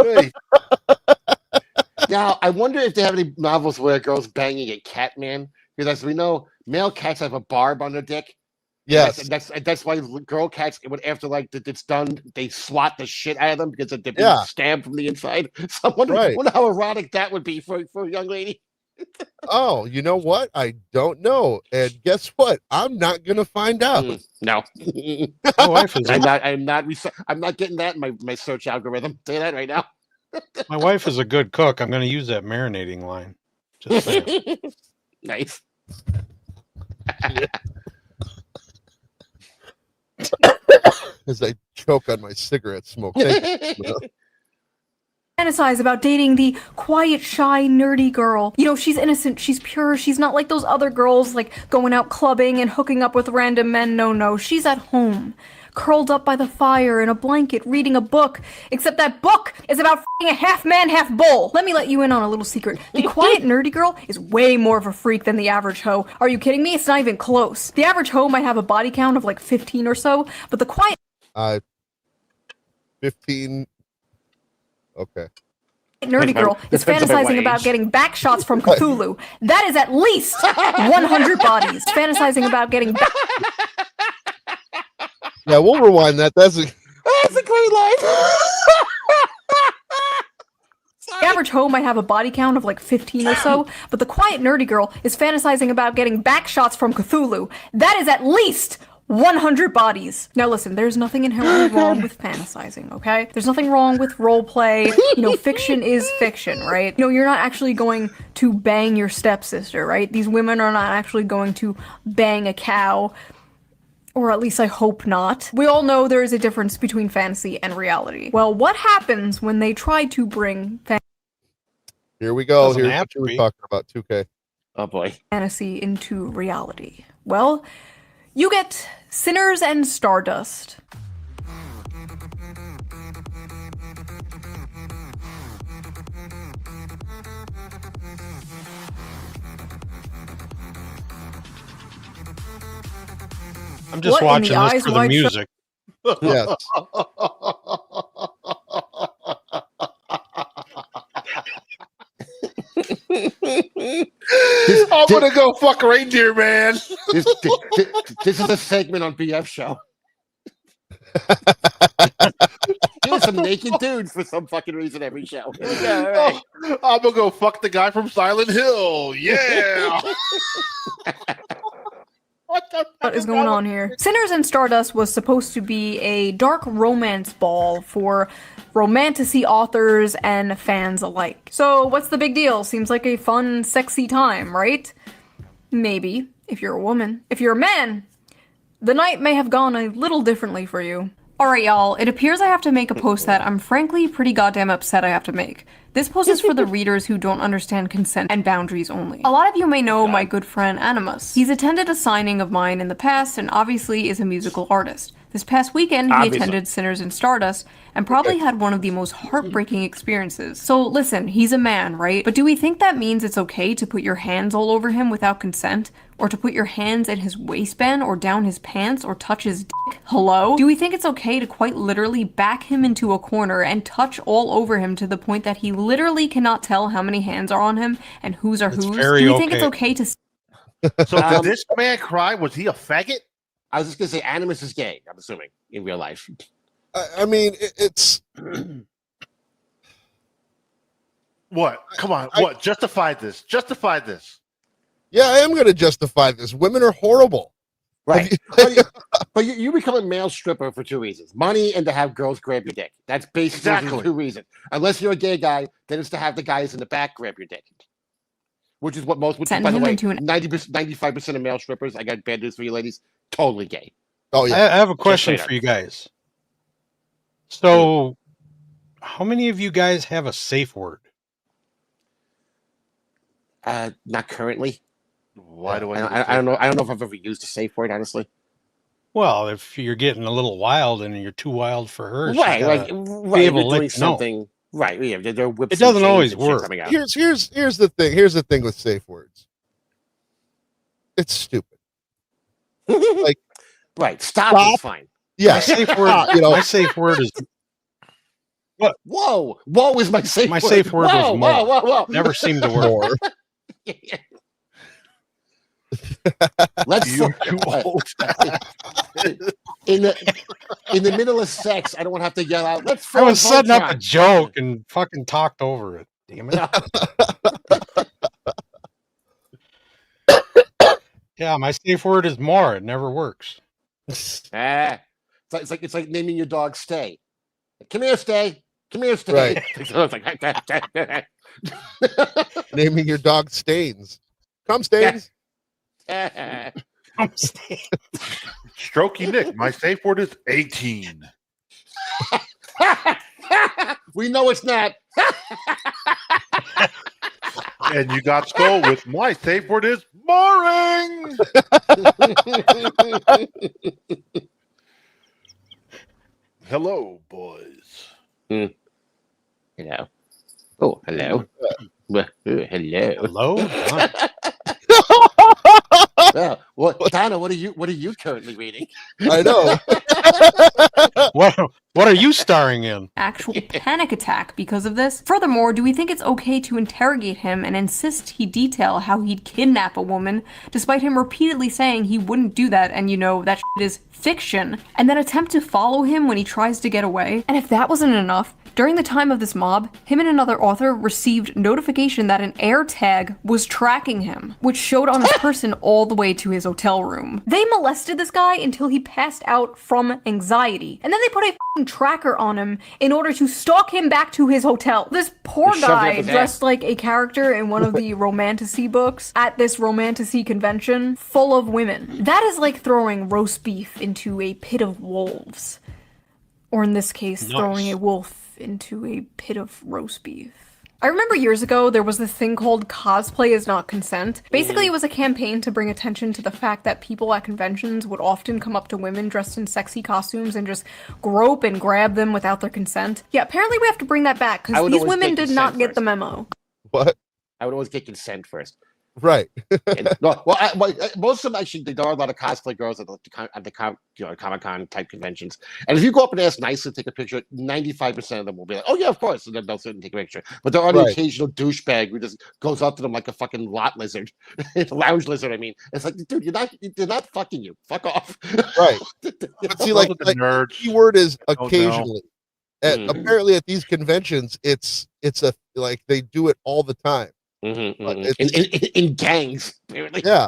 Hey. Now, I wonder if they have any novels where a girl's banging a cat man. Because as we know, male cats have a barb on their dick. Yes. That's why girl cats, after like it's done, they swat the shit out of them because they're being Yeah. stabbed from the inside. So I wonder how erotic that would be for a young lady. Oh, you know what? I don't know. And guess what? I'm not gonna find out. No. My wife is. I'm not getting that in my search algorithm. Say that right now. My wife is a good cook. I'm going to use that marinating line. Just saying. Nice. As I choke on my cigarette smoke. Thank you. Fantasize about dating the quiet, shy, nerdy girl. You know, she's innocent, she's pure, she's not like those other girls, like going out clubbing and hooking up with random men. No, she's at home, curled up by the fire in a blanket, reading a book, except that book is about f***ing a half man, half bull. Let me let you in on a little secret. The quiet, nerdy girl is way more of a freak than the average hoe. Are you kidding me? It's not even close. The average hoe might have a body count of like 15 or so, but the quiet... 15... Okay. Nerdy girl is fantasizing about getting back shots from Cthulhu. That is at least 100 bodies. Fantasizing about getting back... Yeah, we'll rewind that. That's a great line. The average hoe might have a body count of like 15 or so, but the quiet nerdy girl is fantasizing about getting back shots from Cthulhu. That is at least 100 bodies. Now listen, there's nothing inherently wrong with fantasizing, okay? There's nothing wrong with role play. You know, fiction is fiction, right? You know, you're not actually going to bang your stepsister, right? These women are not actually going to bang a cow. Or at least I hope not. We all know there is a difference between fantasy and reality. Well, what happens when they try to bring Here we go. Here's what you were talking about, 2K. Oh boy. Fantasy into reality? Well, you get Sinners and Stardust. I'm just watching this for the music. Yes. I'm gonna go fuck reindeer, man. This is a segment on BF show. Here's some naked dudes for some fucking reason every show. Here we go. All right. I'm gonna go fuck the guy from Silent Hill. Yeah. What is going on here? Sinners and Stardust was supposed to be a dark romance ball for romantasy authors and fans alike. So what's the big deal? Seems like a fun, sexy time, right? Maybe, if you're a woman. If you're a man, the night may have gone a little differently for you. Alright y'all, it appears I have to make a post that I'm frankly pretty goddamn upset I have to make. This post is for the readers who don't understand consent and boundaries only. A lot of you may know my good friend Animus. He's attended a signing of mine in the past and obviously is a musical artist. This past weekend, he attended Sinners and Stardust and probably had one of the most heartbreaking experiences. So listen, he's a man, right? But do we think that means it's okay to put your hands all over him without consent? Or to put your hands in his waistband or down his pants or touch his dick? Hello? Do we think it's okay to quite literally back him into a corner and touch all over him to the point that he literally cannot tell how many hands are on him and whose are whose? Do we think it's okay to... So did this man cry? Was he a faggot? I was just gonna say Animus is gay, I'm assuming, in real life. I mean, it's... What? Come on. What? Justify this. Justify this. Yeah, I am going to justify this. Women are horrible. Right. but you become a male stripper for two reasons. Money and to have girls grab your dick. That's basically the two reasons. Unless you're a gay guy, then it's to have the guys in the back grab your dick. Which is what most, by the way, 95% of male strippers, I got bad news for you ladies, totally gay. Oh, yeah. I have a question for you guys. So, how many of you guys have a safe word? Not currently. Why do I don't know. I don't know if I've ever used a safe word, honestly. Well, if you're getting a little wild and you're too wild for her, right? Like, be able to doing something. No. Right? Yeah, they're whips. It doesn't always work. Here's the thing. Here's the thing with safe words. It's stupid. Like, right? Stop is fine. Yeah. My safe word. My safe word is. What? Whoa! Whoa is my safe word. My safe word was more. Whoa! Never seemed to work. Let's You're too old. in the middle of sex. I don't want to have to yell out. Let's. I was setting up a Voltron." joke and fucking talked over it. Damn it. Yeah, my safe word is more. It never works. It's like naming your dog Stay. Come here, Stay. Come here, Stay. Right. So it's like, Naming your dog Stains. Come, Stains. I'm staying. Strokey Nick. My safe word is 18. We know it's not. And you got stole with my safe word is boring. Hello, boys. Hello. Oh, hello. Hello. Hello? Well, Donna, what are you currently reading? I know. What are you starring in? Actual panic attack because of this. Furthermore, do we think it's okay to interrogate him and insist he detail how he'd kidnap a woman, despite him repeatedly saying he wouldn't do that and that shit is fiction, and then attempt to follow him when he tries to get away? And if that wasn't enough, during the time of this mob, him and another author received notification that an air tag was tracking him, which showed on his person all the way to his hotel room. They molested this guy until he passed out from anxiety, and then they put a f***ing tracker on him in order to stalk him back to his hotel. This poor guy dressed like a character in one of the romantasy books at this romantasy convention full of women. That is like throwing roast beef into a pit of wolves. Or in this case, throwing a wolf into a pit of roast beef. I remember years ago, there was this thing called cosplay is not consent. Basically, it was a campaign to bring attention to the fact that people at conventions would often come up to women dressed in sexy costumes and just grope and grab them without their consent. Yeah, apparently we have to bring that back, because these women did not get the memo. What? I would always get consent first. Right. Most of them actually, there are a lot of cosplay girls at the Comic-Con type conventions. And if you go up and ask nicely to take a picture, 95% of them will be like, "Oh yeah, of course," and then they'll sit and take a picture. But there are the occasional douchebag who just goes up to them like a fucking lot lizard, a lounge lizard. I mean, it's like, dude, they're not fucking you. Fuck off. Right. But see, like the keyword is occasionally. Apparently, at these conventions, it's a like they do it all the time. In gangs, apparently. Yeah.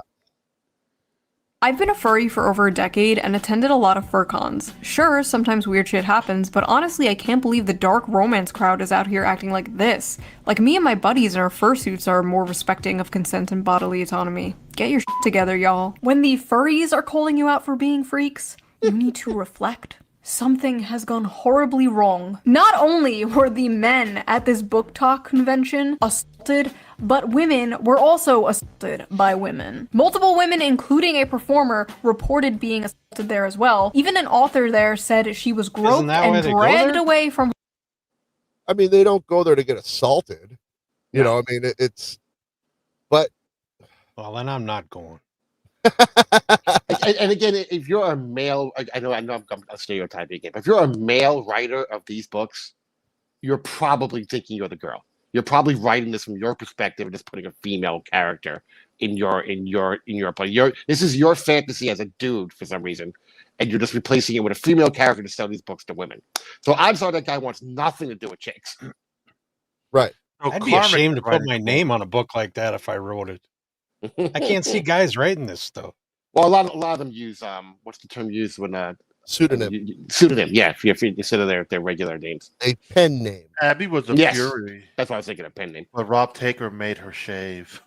I've been a furry for over a decade and attended a lot of fur cons. Sure, sometimes weird shit happens, but honestly, I can't believe the dark romance crowd is out here acting like this. Like, me and my buddies in our fursuits are more respecting of consent and bodily autonomy. Get your shit together, y'all. When the furries are calling you out for being freaks, you need to reflect. Something has gone horribly wrong. Not only were the men at this book talk convention assaulted, but women were also assaulted by women. Multiple women, including a performer, reported being assaulted there as well. Even an author there said she was groped and dragged away from... I mean, they don't go there to get assaulted. You know, I mean, it's... But... Well, then I'm not going. And again, if you're a male, I know I'm stereotyping again, but if you're a male writer of these books, you're probably thinking you're the girl. You're probably writing this from your perspective and just putting a female character in your play. This is your fantasy as a dude for some reason, and you're just replacing it with a female character to sell these books to women. So I'm sorry that guy wants nothing to do with chicks. Right. I'd be ashamed to put my name on a book like that if I wrote it. I can't see guys writing this stuff. Well, a lot of them use what's the term used when pseudonym. Pseudonym, yeah. If you instead of their regular names, a pen name. Abby was a fury. That's why I was thinking a pen name. But Rob Taker made her shave.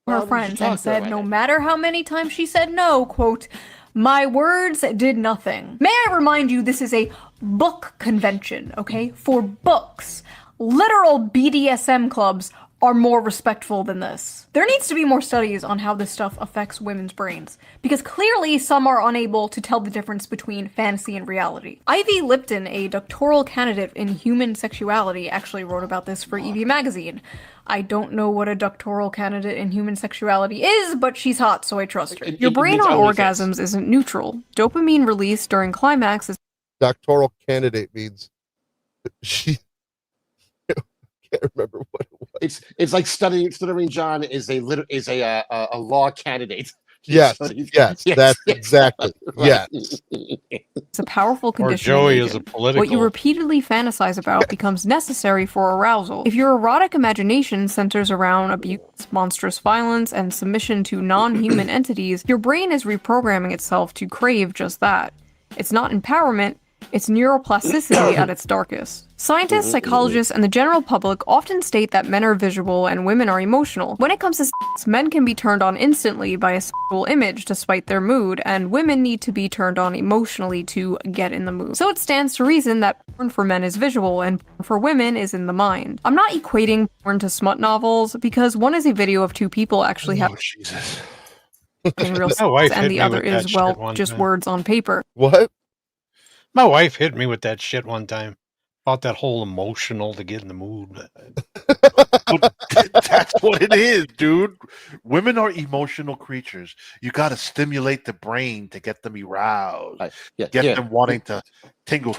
Her friends and said no matter how many times she said no, quote, "My words did nothing." May I remind you, this is a book convention, okay? For books. Literal BDSM clubs are more respectful than this. There needs to be more studies on how this stuff affects women's brains, because clearly some are unable to tell the difference between fantasy and reality. Ivy Lipton, a doctoral candidate in human sexuality, actually wrote about this for EV Magazine. I don't know what a doctoral candidate in human sexuality is, but she's hot, so I trust her. Your brain on orgasms isn't neutral. Dopamine release during climax is... Doctoral candidate means she... I can't remember what it was. It's like stuttering John is a law candidate. Yes, yes, that's exactly. Right. Yes. It's a powerful Or conditioning Joey is a agent. political. What you repeatedly fantasize about becomes necessary for arousal. If your erotic imagination centers around abuse, monstrous violence, and submission to non-human entities, your brain is reprogramming itself to crave just that. It's not empowerment, it's neuroplasticity at its darkest. Scientists, psychologists, and the general public often state that men are visual and women are emotional. When it comes to sex, men can be turned on instantly by a sexual image despite their mood, and women need to be turned on emotionally to get in the mood. So it stands to reason that porn for men is visual and porn for women is in the mind. I'm not equating porn to smut novels, because one is a video of two people actually having real sex, and the other is, well, just words on paper. What? My wife hit me with that shit one time about that whole emotional to get in the mood. That's what it is, dude. Women are emotional creatures. You got to stimulate the brain to get them aroused, get them wanting to tingle,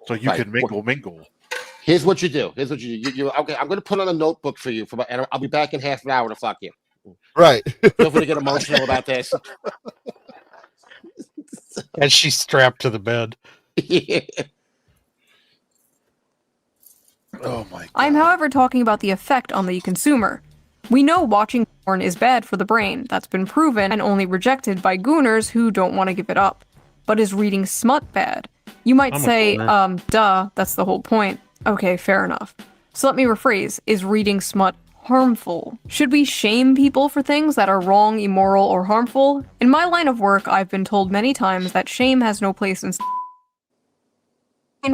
so you can mingle. Here's what you do. You okay? I'm going to put on a notebook for you, and I'll be back in half an hour to fuck you. Right. Feel free to get emotional about this. And she's strapped to the bed. Oh my God. I'm, however, talking about the effect on the consumer. We know watching porn is bad for the brain. That's been proven and only rejected by gooners who don't want to give it up. But is reading smut bad? You might say, duh, that's the whole point. Okay, fair enough. So let me rephrase. Is reading smut harmful? Should we shame people for things that are wrong, immoral, or harmful? In my line of work, I've been told many times that shame has no place in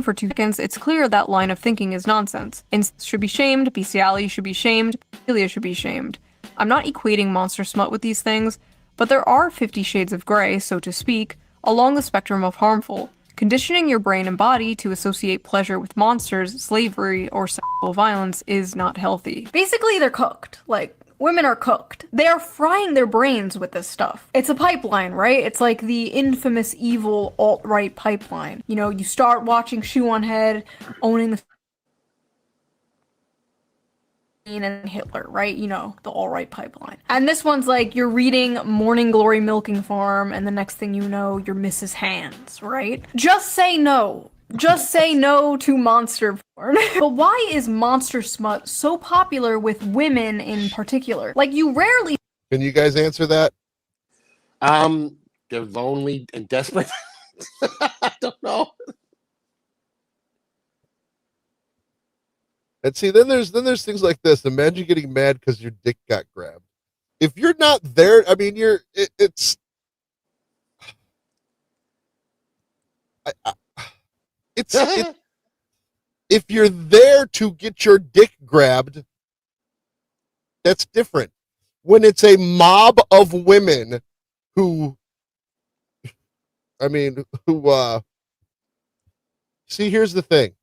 for 2 seconds, it's clear that line of thinking is nonsense. Incest should be shamed, bestiality should be shamed, pedophilia should be shamed. I'm not equating monster smut with these things, but there are 50 shades of gray, so to speak, along the spectrum of harmful. Conditioning your brain and body to associate pleasure with monsters, slavery, or sexual violence is not healthy. Basically, they're cooked. Like, women are cooked. They are frying their brains with this stuff. It's a pipeline, right? It's like the infamous evil alt-right pipeline. You know, you start watching Shoe on Head, owning the and Hitler, right? You know, the alt-right pipeline. And this one's like, you're reading Morning Glory Milking Farm, and the next thing you know, you're Mrs. Hands, right? Just say no. Just say no to monster porn. But why is monster smut so popular with women in particular? Like, you rarely... Can you guys answer that? They're lonely and desperate. I don't know. And see, then there's things like this. Imagine getting mad because your dick got grabbed. If you're not there, I mean, it's if you're there to get your dick grabbed, that's different. When it's a mob of women who see, here's the thing.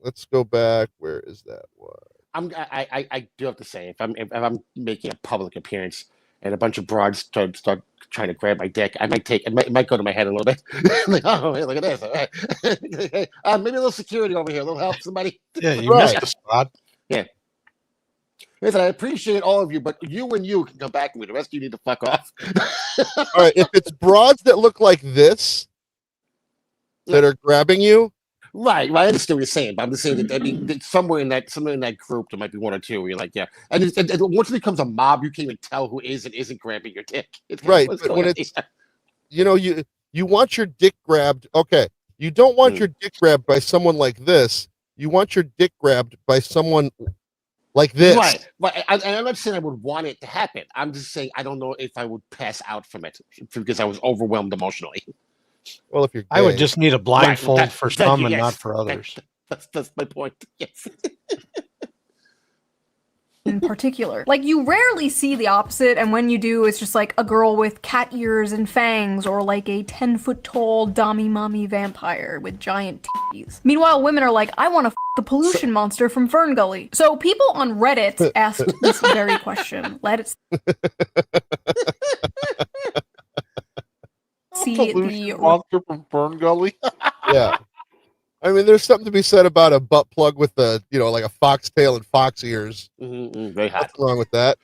Let's go back. Where is that one? I do have to say, if I'm making a public appearance and a bunch of broads start trying to grab my dick, it might go to my head a little bit. Like, oh, hey, look at this. All right. Maybe a little security over here. A little help, somebody. Yeah, you missed a spot. Yeah. Listen, I appreciate all of you, but you can come back with me. The rest of you need to fuck off. All right, if it's broads that look like this that are grabbing you. Right, I understand what you're saying, but I'm just saying that, I mean, somewhere in that group, there might be one or two where you're like, yeah. And once it becomes a mob, you can't even tell who is and isn't grabbing your dick. Right, but when it's, you want your dick grabbed, okay. You don't want your dick grabbed by someone like this. You want your dick grabbed by someone like this. Right. I'm not saying I would want it to happen. I'm just saying I don't know if I would pass out from it because I was overwhelmed emotionally. Well, if you're gay, I would just need a blindfold for some and not for others. That's my point. Yes. In particular. Like, you rarely see the opposite, and when you do, it's just like a girl with cat ears and fangs, or like a 10-foot-tall Dami-Mommy vampire with giant titties. Meanwhile, women are like, I want to the pollution monster from Fern Gully. So people on Reddit asked this very question. Let it see the monster from Fern Gully. Yeah. I mean, there's something to be said about a butt plug with a, like a foxtail and fox ears. Very hot. What's wrong with that?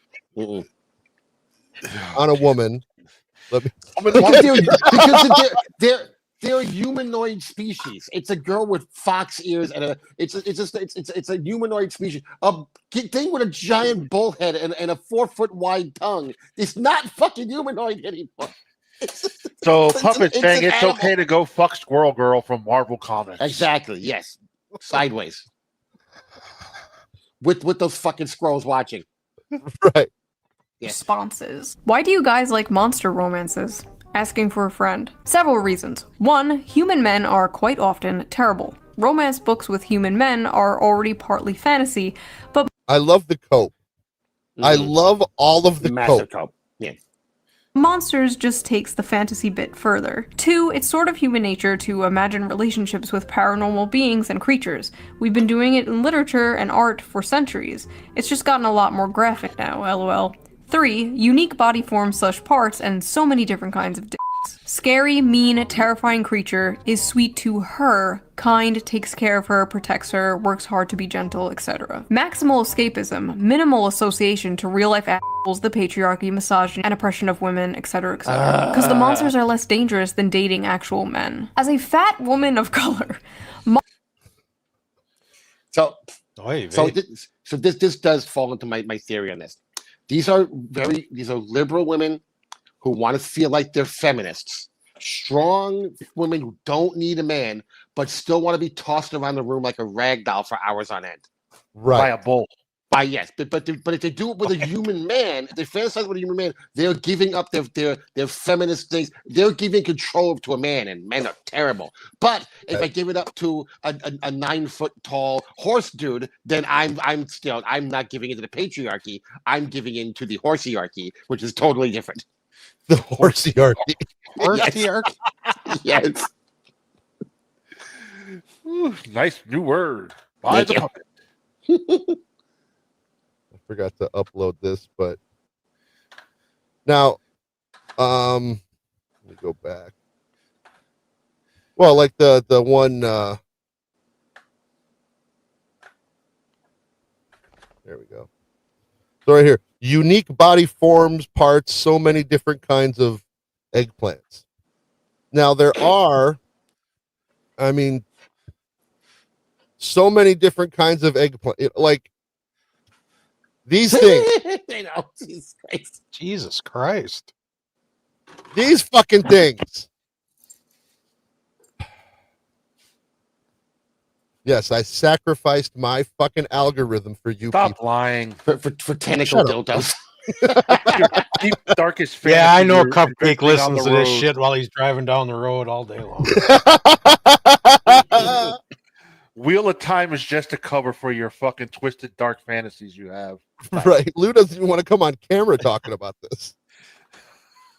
On a woman. Let me. Because they're a humanoid species. It's a girl with fox ears and it's a humanoid species. A thing with a giant bull head and a 4-foot wide tongue. It's not fucking humanoid anymore. So Puppet's saying it's okay to go fuck Squirrel Girl from Marvel Comics. Exactly. Yes. Sideways. With those fucking squirrels watching. Right. Yes. Responses. Why do you guys like monster romances? Asking for a friend. Several reasons. 1. Human men are quite often terrible. Romance books with human men are already partly fantasy, but I love the cope. I love all of the massive cope. Yeah. Monsters just takes the fantasy bit further. 2. It's sort of human nature to imagine relationships with paranormal beings and creatures. We've been doing it in literature and art for centuries. It's just gotten a lot more graphic now, lol. 3. Unique body forms / parts and so many different kinds of dicks. Scary, mean, terrifying creature is sweet to her, kind, takes care of her, protects her, works hard to be gentle, etc. Maximal escapism, minimal association to real-life assholes, the patriarchy, misogyny, and oppression of women, etc, etc. Because the monsters are less dangerous than dating actual men. As a fat woman of color, this does fall into my theory on this. These are liberal women who want to feel like they're feminists. Strong women who don't need a man, but still want to be tossed around the room like a rag doll for hours on end. Right. By a bull. Yes, but if they do it with a human man, if they fantasize with a human man, they're giving up their feminist things. They're giving control to a man, and men are terrible. But if I give it up to a 9-foot tall horse dude, then I'm not giving into the patriarchy. I'm giving into the horseyarchy, which is totally different. The horseyarchy. Horseyarchy. Yes. Ooh, nice new word. By the puppet. Forgot to upload this, but now let me go back. Well, like the one there we go. So right here, unique body forms, parts, so many different kinds of eggplants. Now there are, so many different kinds of eggplant, like these things. I know. Jesus Christ. These fucking things. Yes, I sacrificed my fucking algorithm for you. Stop people. lying. For tentacle dildos. Deep, darkest fantasy. Yeah, I know you're Cupcake projecting on listens the to this road. shit while he's driving down the road all day long. Wheel of Time is just a cover for your fucking twisted dark fantasies you have. Right. Lou doesn't even want to come on camera talking about this.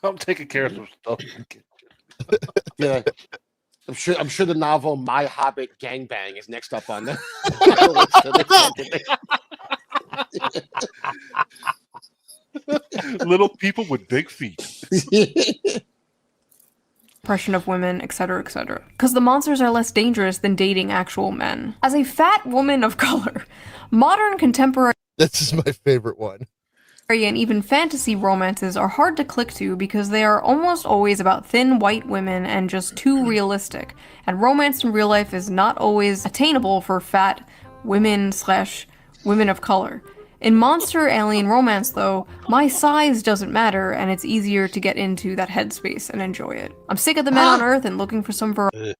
I'm taking care of some stuff. Yeah. I'm sure the novel My Hobbit Gangbang is next up on the Little people with big feet. oppression of women, etc, etc. Because the monsters are less dangerous than dating actual men. As a fat woman of color, modern contemporary This is my favorite one. and even fantasy romances are hard to click to because they are almost always about thin white women and just too realistic, and romance in real life is not always attainable for fat women / women of color. In monster alien romance, though, my size doesn't matter, and it's easier to get into that headspace and enjoy it. I'm sick of the men on Earth and looking for some variety.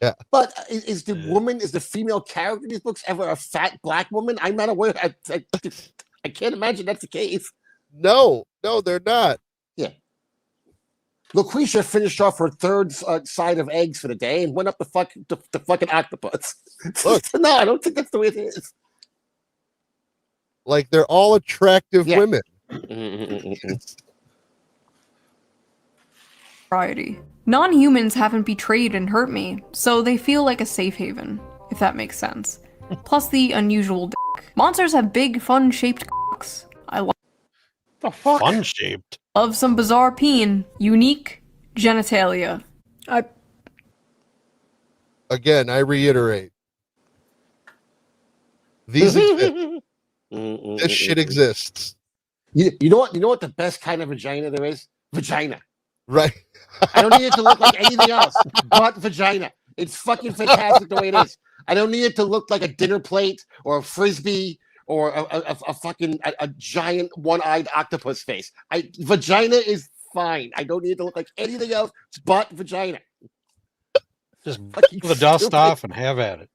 Yeah. But is the female character in these books ever a fat black woman? I'm not aware. I can't imagine that's the case. No, they're not. Yeah. Lucretia finished off her third side of eggs for the day and went up the fucking octopus. Look. No, I don't think that's the way it is. Like, they're all attractive women. Variety. Non-humans haven't betrayed and hurt me, so they feel like a safe haven, if that makes sense. Plus the unusual dick. Monsters have big, fun-shaped cocks. I love the fuck? Fun-shaped? Love some bizarre peen. Unique genitalia. Again, I reiterate. These exist. This shit exists. You know what? You know what the best kind of vagina there is? Vagina. Right. I don't need it to look like anything else but vagina. It's fucking fantastic the way it is. I don't need it to look like a dinner plate or a frisbee or a fucking a giant one-eyed octopus face. Vagina is fine. I don't need it to look like anything else but vagina. Just pull the dust off and have at it.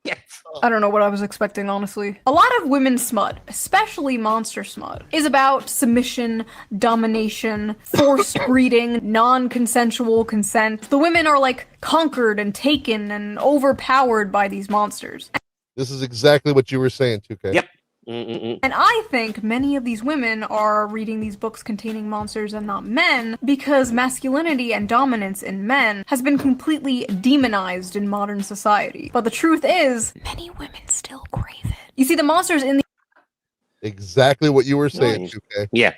Yes. I don't know what I was expecting, honestly. A lot of women's smut, especially monster smut, is about submission, domination, forced breeding, non-consensual consent. The women are like conquered and taken and overpowered by these monsters. This is exactly what you were saying, 2K. Yep. And I think many of these women are reading these books containing monsters and not men because masculinity and dominance in men has been completely demonized in modern society. But the truth is, many women still crave it. You see, the monsters in the Exactly what you were saying, 2K. Yeah.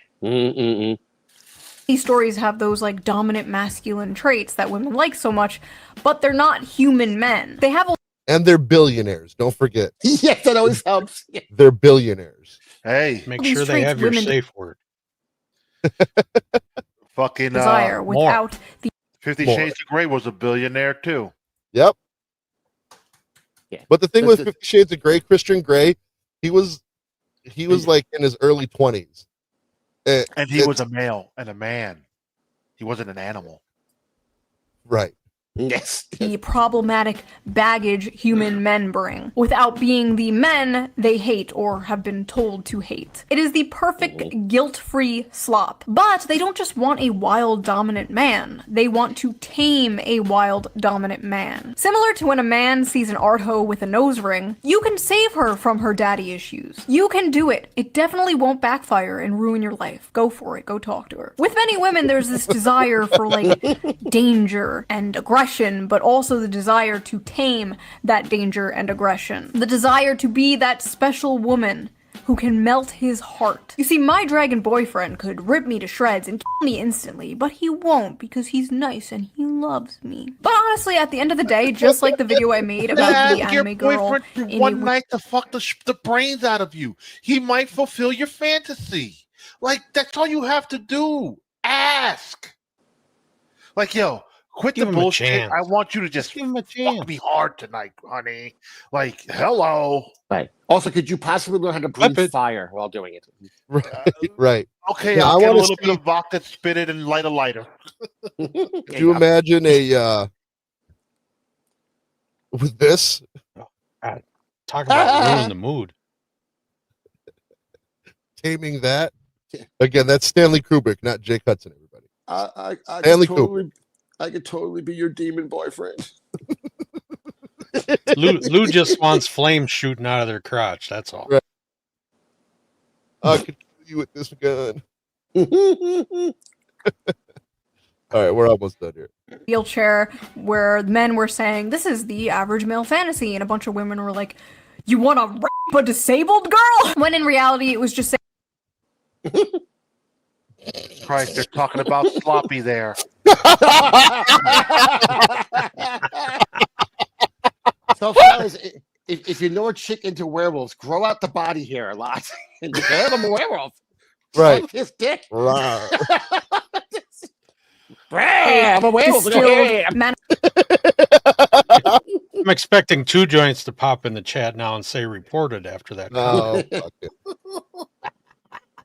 These stories have those like dominant masculine traits that women like so much, but they're not human men. They have a And they're billionaires. Don't forget. Yes, that always helps. Yeah. They're billionaires. Hey, Make These sure they traits have your women safe word. fucking desire without the 50 More. Shades of Grey was a billionaire too. Yep. Yeah. But the thing That's with 50 Shades of Grey, Christian Grey, he was like in his early 20s. And he was a male and a man. He wasn't an animal. Right. Yes. the problematic baggage human men bring, without being the men they hate or have been told to hate. It is the perfect guilt-free slop. But they don't just want a wild dominant man, they want to tame a wild dominant man. Similar to when a man sees an art hoe with a nose ring, you can save her from her daddy issues. You can do it. It definitely won't backfire and ruin your life. Go for it. Go talk to her. With many women, there's this desire for like danger and aggression, but also the desire to tame that danger and aggression. The desire to be that special woman who can melt his heart. You see, my dragon boyfriend could rip me to shreds and kill me instantly, but he won't because he's nice and he loves me. But honestly, at the end of the day, just like the video I made about the anime girl boyfriend for in one night to fuck the brains out of you. He might fulfill your fantasy. Like, that's all you have to do. Ask. Like, yo, quit Give the him a bullshit. chance. I want you to just Give him a chance. fuck me hard tonight, honey. Like, hello. Right. Also, could you possibly learn how to breathe Flip it. fire while doing it? Right. Okay, Yeah, I'll I get a wanna little bit see- of vodka, spit it, and light a lighter. Could you imagine with this? Talk about ruining the mood. Taming that? Again, that's Stanley Kubrick, not Jake Hudson, everybody. I Stanley could totally be your demon boyfriend. Lou just wants flames shooting out of their crotch. That's all. Right. I could kill you with this gun. All right, we're almost done here. wheelchair where men were saying, this is the average male fantasy, and a bunch of women were like, you want to rape a disabled girl? When in reality, it was just saying, Christ, they're talking about sloppy there. So, fellas, if you know a chick into werewolves, grow out the body hair a lot. And you can have them a werewolf. Right. Suck his dick. Rawr. I'm a werewolf. distilled man- I'm expecting Two Joints to pop in the chat now and say reported after that. No, fuck it.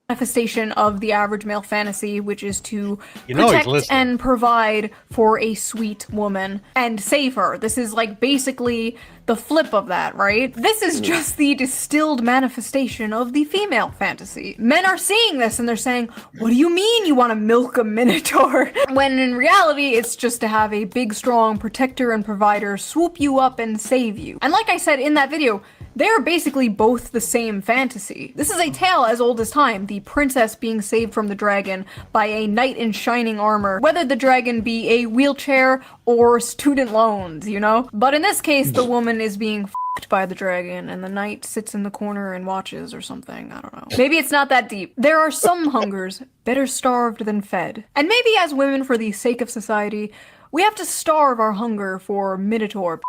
manifestation of the average male fantasy, which is to You know he's protect listening. and provide for a sweet woman and save her. This is like basically the flip of that, right? This is just the distilled manifestation of the female fantasy. Men are seeing this and they're saying, what do you mean you want to milk a minotaur? When in reality, it's just to have a big, strong protector and provider swoop you up and save you. And like I said in that video, they are basically both the same fantasy. This is a tale as old as time, the princess being saved from the dragon by a knight in shining armor, whether the dragon be a wheelchair or student loans, you know? But in this case, the woman is being f***ed by the dragon, and the knight sits in the corner and watches or something, I don't know. Maybe it's not that deep. There are some hungers better starved than fed. And maybe as women, for the sake of society, we have to starve our hunger for minotaur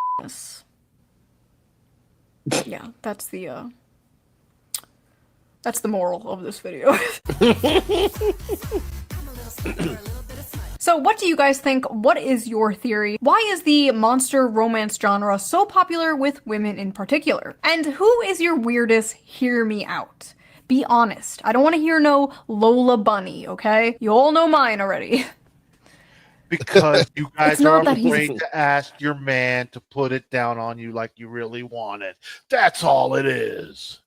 Yeah, that's the moral of this video. So what do you guys think? What is your theory? Why is the monster romance genre so popular with women in particular? And who is your weirdest hear me out? Be honest. I don't want to hear no Lola Bunny, okay? You all know mine already. Because you guys It's not are that he's- afraid to ask your man to put it down on you like you really want it. That's all it is.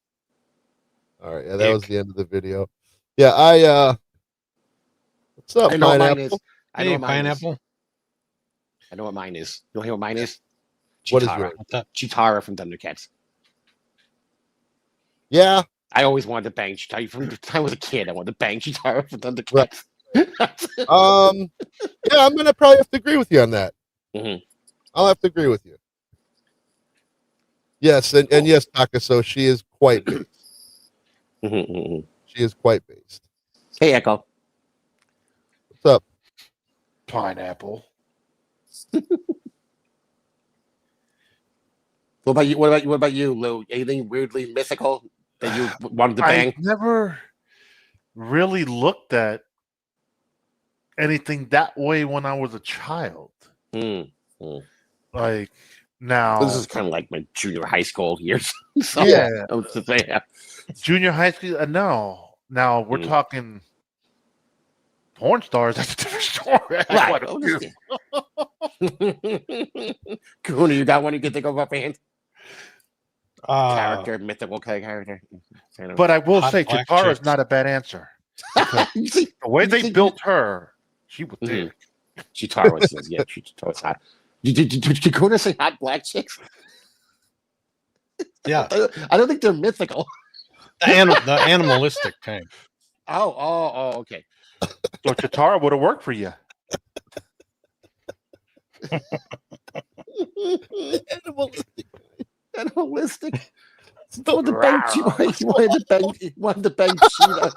All right, yeah, that was the end of the video. Yeah, what's up, I know what mine Pineapple? is. I know Hey, what mine Pineapple. is. I know what mine is. You want to hear what mine is? What is Chitara. yours? Chitara from Thundercats. Yeah. I always wanted to bang Chitara. From the time I was a kid, I wanted to bang Chitara from Thundercats. Yeah, I'm gonna probably have to agree with you on that. Mm-hmm. I'll have to agree with you. Yes, and yes, Takaso, she is quite based. She is quite based. Hey, Echo. What's up? Pineapple. What about you? What about you, Lou? Anything weirdly mythical that you wanted to bang? I never really looked at anything that way when I was a child. Like now, this is kind of like my junior high school years. So, yeah, I was to say, junior high school. No, now we're talking porn stars. That's a different story. Right. Kuna, you got one you can think of offhand? Character, mythical character. But I will say, Chitara is not a bad answer. The way they built her, she was there. Chitara was, yeah, Chitara was hot. Did Kuna say hot black chicks? Yeah. I don't think they're mythical. The animalistic kind. Oh, okay. So Chitara would have worked for you. Animalistic. You wanted to bang Cheetah.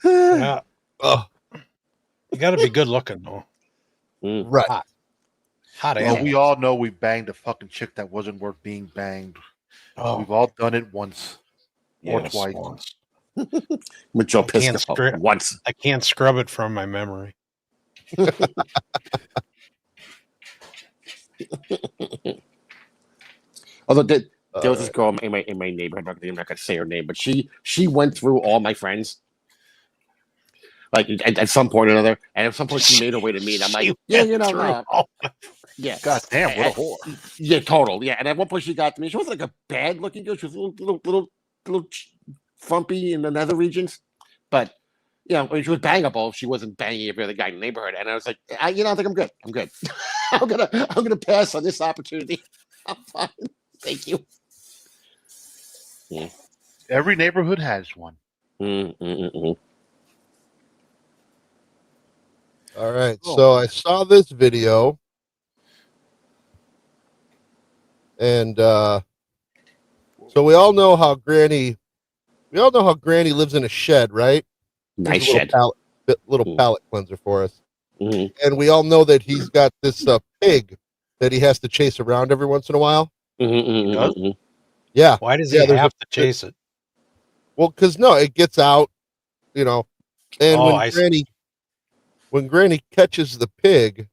Yeah. Oh. You got to be good looking, though. Right. Hot well, animal. we all know we banged a fucking chick that wasn't worth being banged. Oh. We've all done it once or Yes, twice. once. With Joe Piscopo once. I can't scrub it from my memory. Although there was this girl in my neighborhood. I'm not going to say her name, but she went through all my friends. Like at some point or another, and at some point she made her way to me, and I'm like, yeah, you know, yeah, God damn, what a whore. Yeah, total, yeah. And at one point she got to me. She wasn't like a bad looking girl. She was a little frumpy in the nether regions, but you know, when she was bangable, she wasn't banging every other guy in the neighborhood. And I was like, I think I'm good. I'm good. I'm gonna pass on this opportunity. I'm fine. Thank you. Yeah. Every neighborhood has one. All right, so I saw this video, and so we all know how Granny lives in a shed, right? Nice Here's a shed. Little palate cleanser for us. And we all know that he's got this pig that he has to chase around every once in a while. Yeah. Why does he have to chase it? Well, because it gets out, you know, and when Granny catches the pig,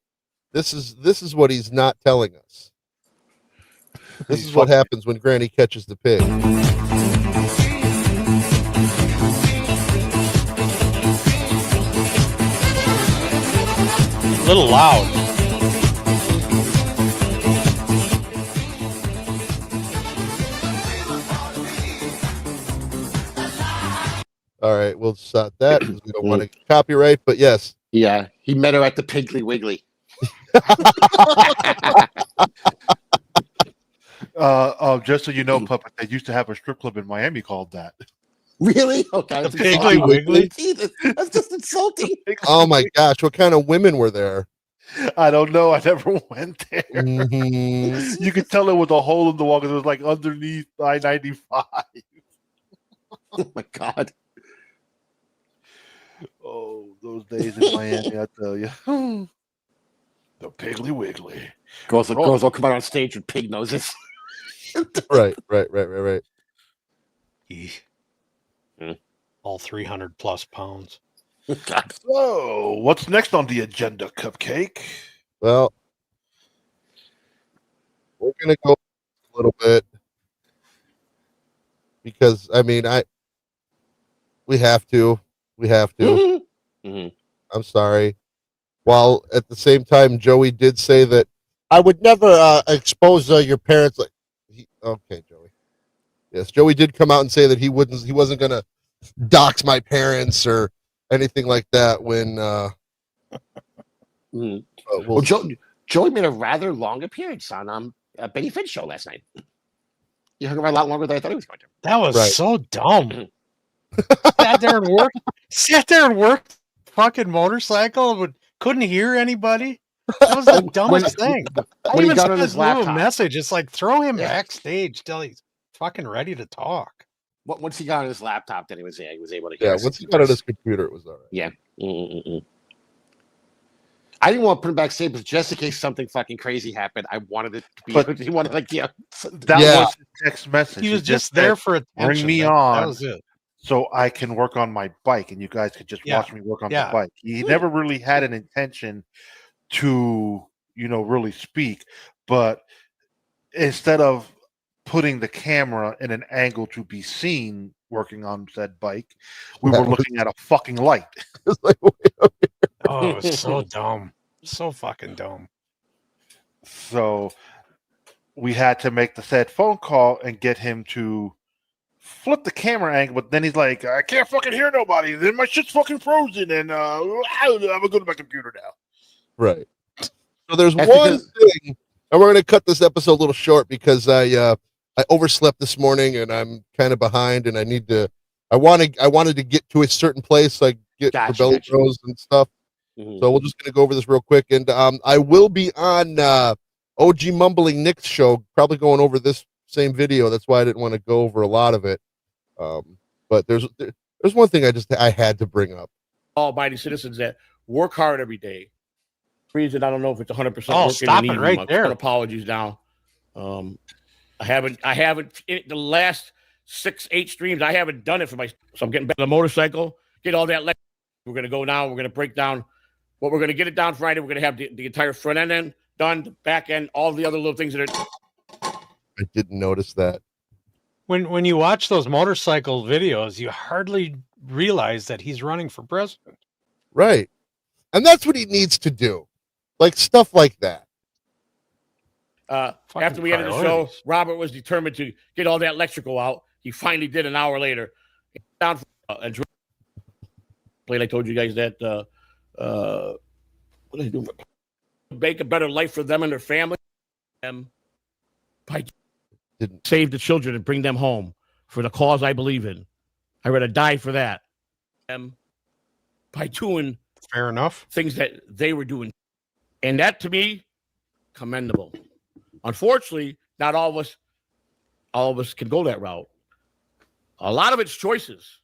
this is what he's not telling us. This is what happens when Granny catches the pig. A little loud. All right, we'll stop that because we don't want to copyright, but yes. Yeah, he met her at the Piggly Wiggly. Just so you know, Puppet, they used to have a strip club in Miami called that. Really? Okay. The Piggly Wiggly? Jesus, that's just insulting. Oh my gosh, what kind of women were there? I don't know. I never went there. You could tell it was a hole in the wall because it was like underneath I-95. Oh my God. Oh, those days in Miami, I tell you. The Piggly Wiggly. Girls will come out on stage with pig noses. Right. All 300 plus pounds. So, what's next on the agenda, Cupcake? Well, we're gonna go a little bit because we have to. Mm-hmm. I'm sorry. While at the same time, Joey did say that I would never expose your parents. Okay, Joey. Yes, Joey did come out and say that he wasn't gonna dox my parents or anything like that. When well, Joey made a rather long appearance on Benny Finn's show last night. He hung around a lot longer than I thought he was going to. That was so dumb. Sat there and worked fucking motorcycle, but couldn't hear anybody. That was the dumbest thing. When he got on his laptop, message, it's like throw him backstage till he's fucking ready to talk. Once he got on his laptop, then he was able to yeah. hear. Once he got on his computer, it was all right. Yeah. I didn't want to put him backstage, but just in case something fucking crazy happened, I wanted it to be. He wanted was his text message. He was just there for attention. Bring me on. That was it. So I can work on my bike, and you guys could just watch me work on the bike. He never really had an intention to, really speak, but instead of putting the camera in an angle to be seen working on said bike, we were looking at a fucking light. Oh, it was so dumb. So fucking dumb. So we had to make the said phone call and get him to flip the camera angle, but then he's like, I can't fucking hear nobody. Then my shit's fucking frozen, and I'm gonna go to my computer now. Right. So there's one thing, and we're going to cut this episode a little short because I overslept this morning and I'm kind of behind, and I wanted to get to a certain place so I get for belly throws and stuff. Mm-hmm. So we're just going to go over this real quick, and I will be on OG Mumbling Nick's show, probably going over this same video. That's why I didn't want to go over a lot of it. But there's one thing I had to bring up. All-abiding citizens that work hard every day. Reason I don't know if it's 100%. Oh, stop it right there. Apologies now. I haven't the last 6-8 streams. I haven't done it for my. So I'm getting back on the motorcycle. Get all that. We're gonna go now. We're gonna break down. What we're gonna get it down Friday. We're gonna have the entire front end done, the back end, all the other little things that are. I didn't notice that. When you watch those motorcycle videos, you hardly realize that he's running for president. Right. And that's what he needs to do. Like stuff like that. After we ended the show, Robert was determined to get all that electrical out. He finally did an hour later. Down and played. I told you guys that what did I do? Make a better life for them and their family. By save the children and bring them home for the cause I believe in. I rather die for that. By doing fair enough things that they were doing. And that, to me, commendable. Unfortunately, not all of us can go that route. A lot of it's choices.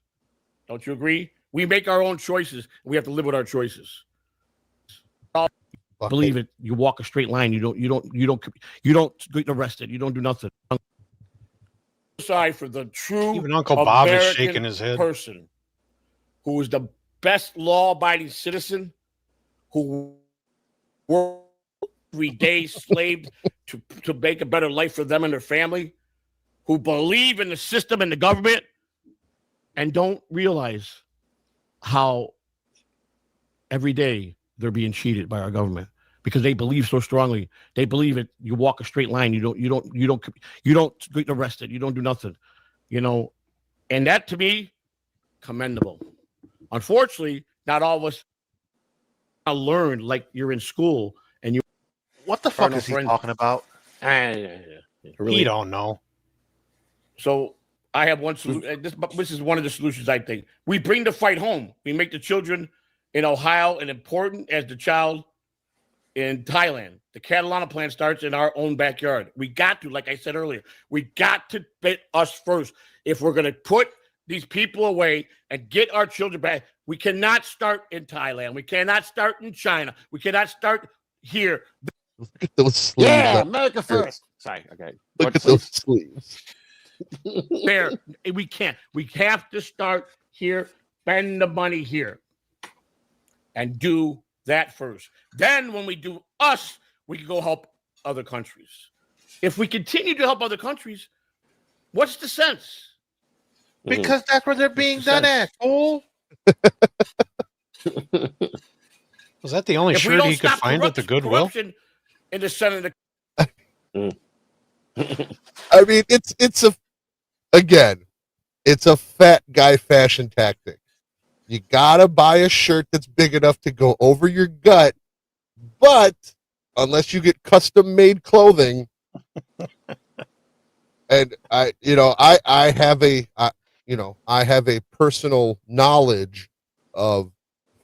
Don't you agree? We make our own choices. We have to live with our choices. Believe it. You walk a straight line. You don't get arrested. You don't do nothing. Sorry for the true even Uncle Bob American is shaking his head. Person who is the best law-abiding citizen who worked every day slaved to make a better life for them and their family, who believe in the system and the government and don't realize how every day they're being cheated by our government because they believe so strongly. They believe it. You walk a straight line. You don't get arrested. You don't do nothing, and that to me, commendable. Unfortunately, not all of us learn like you're in school and you. What the fuck is he talking about? He don't know. So I have one solution. This is one of the solutions I think. We bring the fight home. We make the children in Ohio as important as the child in Thailand. The Catalana plant starts in our own backyard. We got to, like I said earlier, we got to bet us first. If we're going to put these people away and get our children back. We cannot start in Thailand. We cannot start in China. We cannot start here. Look at those sleeves. Yeah, America first. Sorry. Okay. Look at those sleeves. There, we can't. We have to start here, spend the money here, and do that first. Then when we do us, we can go help other countries. If we continue to help other countries, what's the sense? Because that's where they're being done at, fool. Was that the only shirt he could find at the Goodwill? In the center of the I mean, it's a fat guy fashion tactic. You gotta buy a shirt that's big enough to go over your gut, but unless you get custom made clothing, and I have a personal knowledge of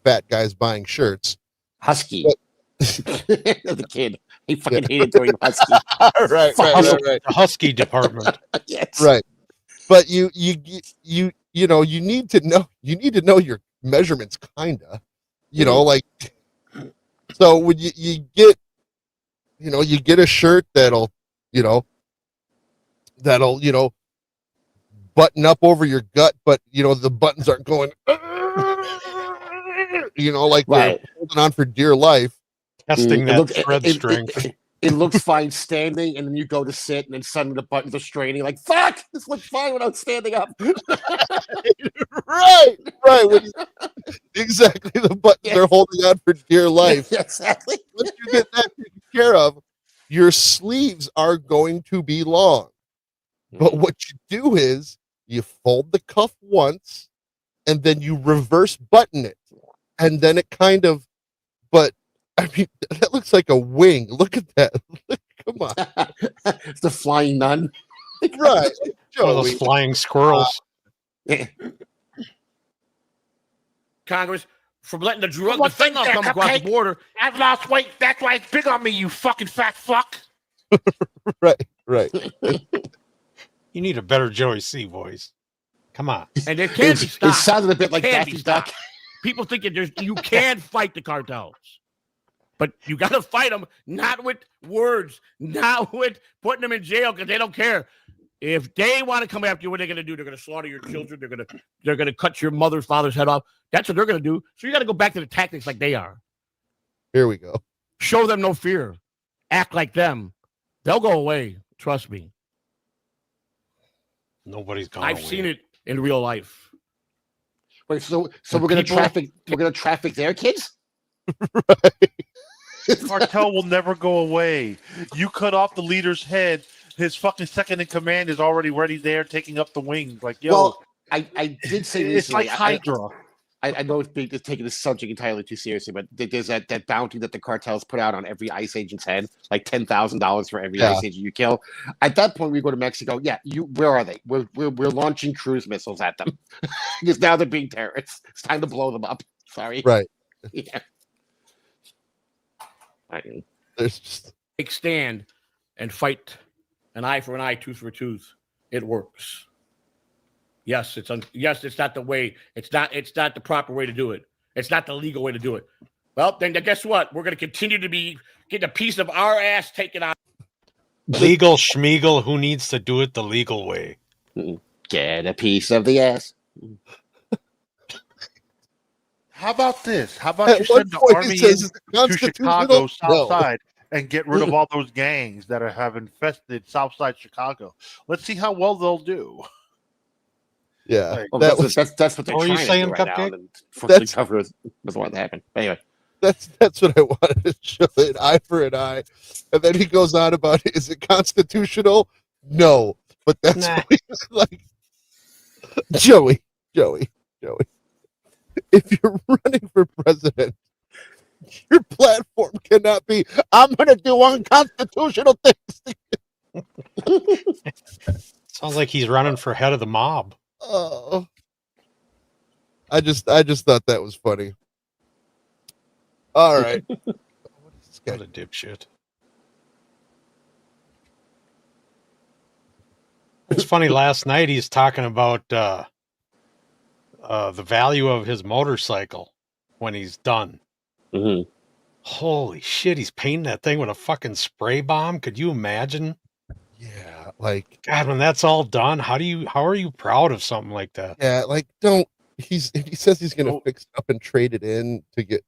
fat guys buying shirts. Husky, the kid, he fucking hated doing Husky. right. The Husky department. Yes. Right. But you need to know your measurements, kinda. Like, so when you get a shirt that'll button up over your gut, but the buttons aren't going like they're holding on for dear life. Testing that thread strength. It looks fine standing, and then you go to sit, and then suddenly the buttons are straining. Like, fuck, this looks fine without standing up. right. Exactly, the buttons are holding on for dear life. Exactly. Once you get that taken care of, your sleeves are going to be long. But what you do is you fold the cuff once, and then you reverse button it, and then it kind of. But I mean, that looks like a wing. Look at that. Come on. It's the flying nun. Right. One of those flying squirrels. Congress from letting the fentanyl come across the border. I've lost weight. That's why it's big on me, you fucking fat fuck. Right. You need a better Joey C voice. Come on. And it can't be stopped. It sounded a bit like Daffy Duck. People think you can fight the cartels. But you got to fight them, not with words, not with putting them in jail because they don't care. If they want to come after you, what are they going to do? They're going to slaughter your children. They're going to cut your mother's, father's head off. That's what they're going to do. So you got to go back to the tactics like they are. Here we go. Show them no fear. Act like them. They'll go away. Trust me. Nobody's gone. I've seen it in real life. Wait, so we're going to traffic their kids? Right. Cartel will never go away. You cut off the leader's head, his fucking second in command is already ready there, taking up the wings. Like, yo, well, I did say this. It's like Hydra. I know it's taking this subject entirely too seriously, but there's that bounty that the cartels put out on every ICE agent's head, like $10,000 for every ICE agent you kill. At that point, we go to Mexico. Yeah, where are they? We're launching cruise missiles at them because now they're being terrorists. It's time to blow them up. Sorry. Right. Yeah. There's just take stand and fight an eye for an eye, tooth for a tooth. It works. Yes, it's not the way. It's not the proper way to do it. It's not the legal way to do it. Well, then guess what? We're going to continue to be getting a piece of our ass taken out. Legal Schmiegel, who needs to do it the legal way? Get a piece of the ass. How about this? How about you send the army to Chicago, South Side, and get rid of all those gangs that have infested South Side Chicago? Let's see how well they'll do. Yeah, well, that's what they're trying to do right now. That's cover with what happened. Anyway, that's what I wanted to show. An eye for an eye, and then he goes on about, is it constitutional? No, but that's what he's like. Joey. If you're running for president, your platform cannot be, I'm going to do unconstitutional things. Sounds like he's running for head of the mob. Oh, I just thought that was funny. All right. What a dipshit. It's funny, last night he's talking about the value of his motorcycle when he's done. Mm-hmm. Holy shit, he's painting that thing with a fucking spray bomb. Could you imagine? Yeah, like God, when that's all done, how are you proud of something like that? Yeah, like if he says he's gonna fix it up and trade it in to get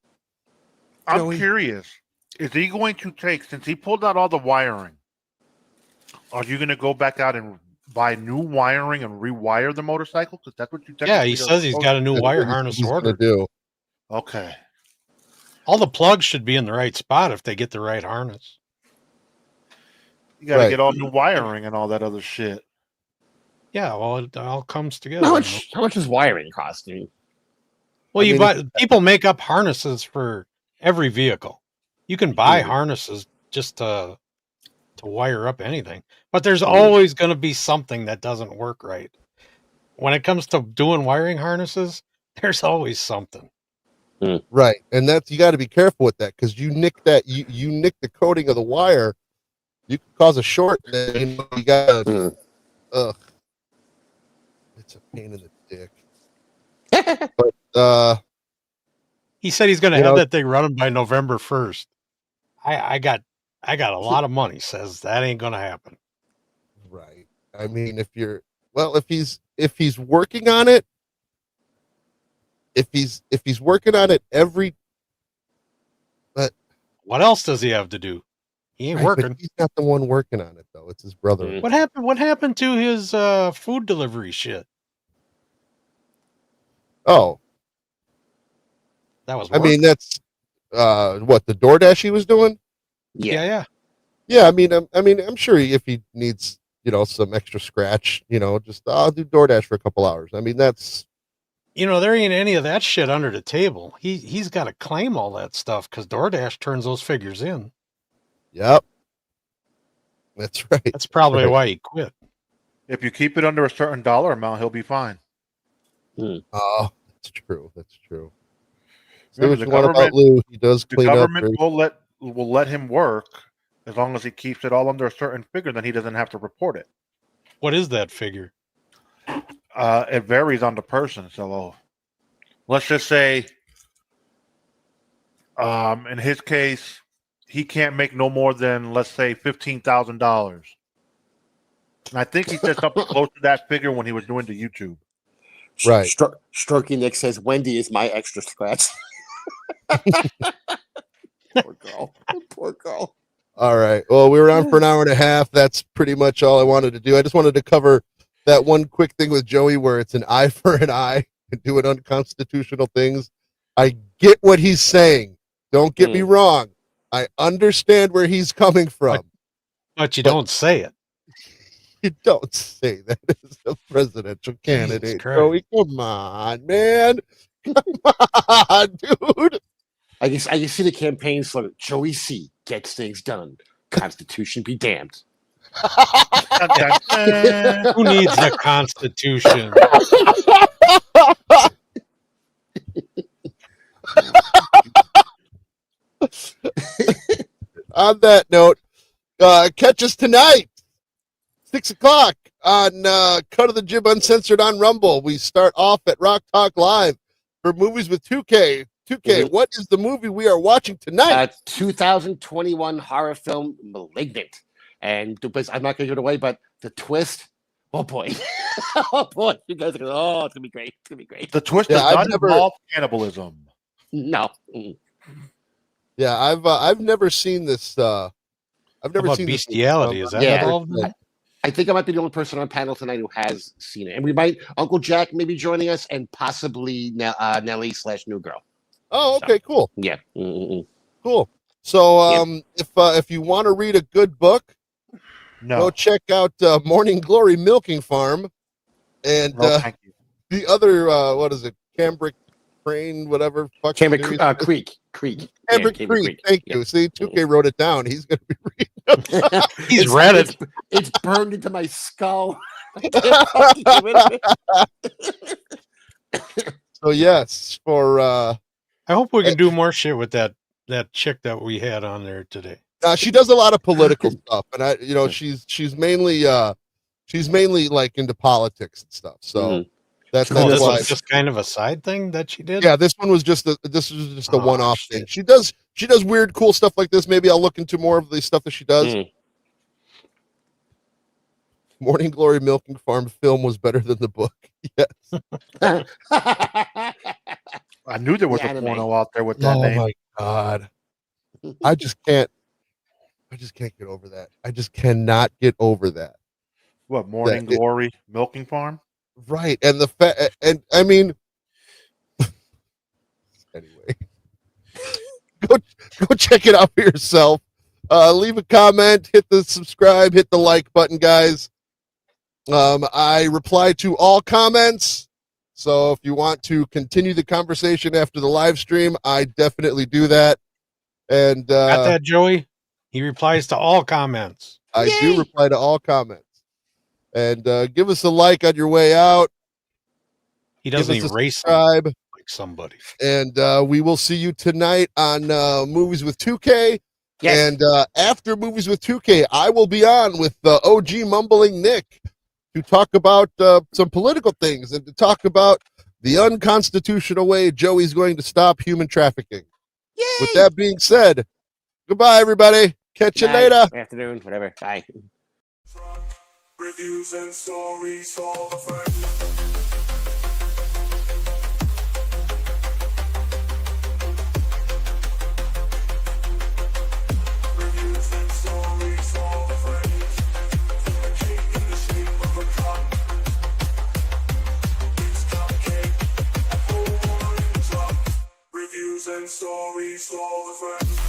I'm curious. Is he going to take, since he pulled out all the wiring, are you gonna go back out and buy new wiring and rewire the motorcycle? Because that's what you Yeah, he says he's got a new wire harness ordered. do. Okay. All the plugs should be in the right spot if they get the right harness. You gotta get all new wiring and all that other shit. Yeah, well, it all comes together. How much does wiring cost? Well, people make up harnesses for every vehicle. You can buy harnesses just to wire up anything, but there's always going to be something that doesn't work right. When it comes to doing wiring harnesses, there's always something. Right, and you got to be careful with that because you nick the coating of the wire, you can cause a short. And you got it's a pain in the dick. But he said he's going to have that thing running by November 1st. I got a lot of money. Says that ain't going to happen. Right. I mean, if he's working on it, if he's working on it but what else does he have to do? He ain't working. He's not the one working on it though. It's his brother. What happened to his food delivery shit? Oh, that was. I mean, that's what the DoorDash he was doing. Yeah. I mean, I'm sure if he needs, some extra scratch, just I'll do DoorDash for a couple hours. I mean, that's. There ain't any of that shit under the table. He's got to claim all that stuff because DoorDash turns those figures in. Yep. That's right. That's probably why he quit. If you keep it under a certain dollar amount, he'll be fine. Oh, that's true. That's true. Remember, the government, Lou, he does clean the up. government will let him work as long as he keeps it all under a certain figure. Then he doesn't have to report it. What is that figure? It varies on the person. So let's just say, in his case, he can't make no more than, let's say, $15,000. And I think he said something close to that figure when he was doing the YouTube. Right. Strokey Nick says, Wendy is my extra scratch. Poor girl. Poor girl. All right. Well, we were on for an hour and a half. That's pretty much all I wanted to do. I just wanted to cover that one quick thing with Joey where it's an eye for an eye and doing unconstitutional things. I get what he's saying. Don't get me wrong. I understand where he's coming from. But you don't say it. You don't say that as a presidential candidate. Joey, come on, man. Come on, dude. I can see the campaign slogan. Joey C. gets things done. Constitution be damned. Who needs a constitution? On that note, catch us tonight, 6:00 on Cut of the Jib Uncensored on Rumble. We start off at Rock Talk Live for Movies with 2K. 2K, what is the movie we are watching tonight? 2021 horror film Malignant. And I'm not going to give it away, but the twist, oh boy. Oh boy. You guys are going, oh, it's going to be great. It's going to be great. The twist does not involve cannibalism. No. Yeah, I've never seen this. I've never seen bestiality. Is that involved? I think I might be the only person on panel tonight who has seen it. And we might, Uncle Jack may be joining us and possibly Nelly/New Girl. Oh, okay, cool. Yeah. Cool. So if you want to read a good book, go check out Morning Glory Milking Farm and the other what is it? Cambric Crane, whatever. Cambric Creek. Cambric Creek. Thank you. See, 2K wrote it down. He's going to be reading it. He's read it. It's burned into my skull. So yes, for I hope we can do more shit with that chick that we had on there today. She does a lot of political stuff, and she's mainly like into politics and stuff. So This was just kind of a side thing that she did. Yeah, this was just a one-off thing. She does weird, cool stuff like this. Maybe I'll look into more of the stuff that she does. Morning Glory Milking Farm film was better than the book. Yes. I knew there was a porno out there with that name. Oh my God. I just can't get over that. I just cannot get over that. What, Morning Glory Milking Farm? Right. And and I mean, anyway, go check it out for yourself. Leave a comment, hit the subscribe, hit the like button, guys. I reply to all comments. So if you want to continue the conversation after the live stream, I definitely do that. And got that, Joey? He replies to all comments. I do reply to all comments. And give us a like on your way out. He doesn't erase subscribe like somebody. And we will see you tonight on Movies with 2K. Yes. And after Movies with 2K, I will be on with OG Mumbling Nick to talk about some political things and to talk about the unconstitutional way Joey's going to stop human trafficking. Yay! With that being said, goodbye, everybody. Catch you later. Afternoon, whatever. Bye. Reviews and stories all the friends. Reviews and stories all the friends. A cake in the shape of a cup. It's cupcake, apple orange up. Reviews and stories all the friends.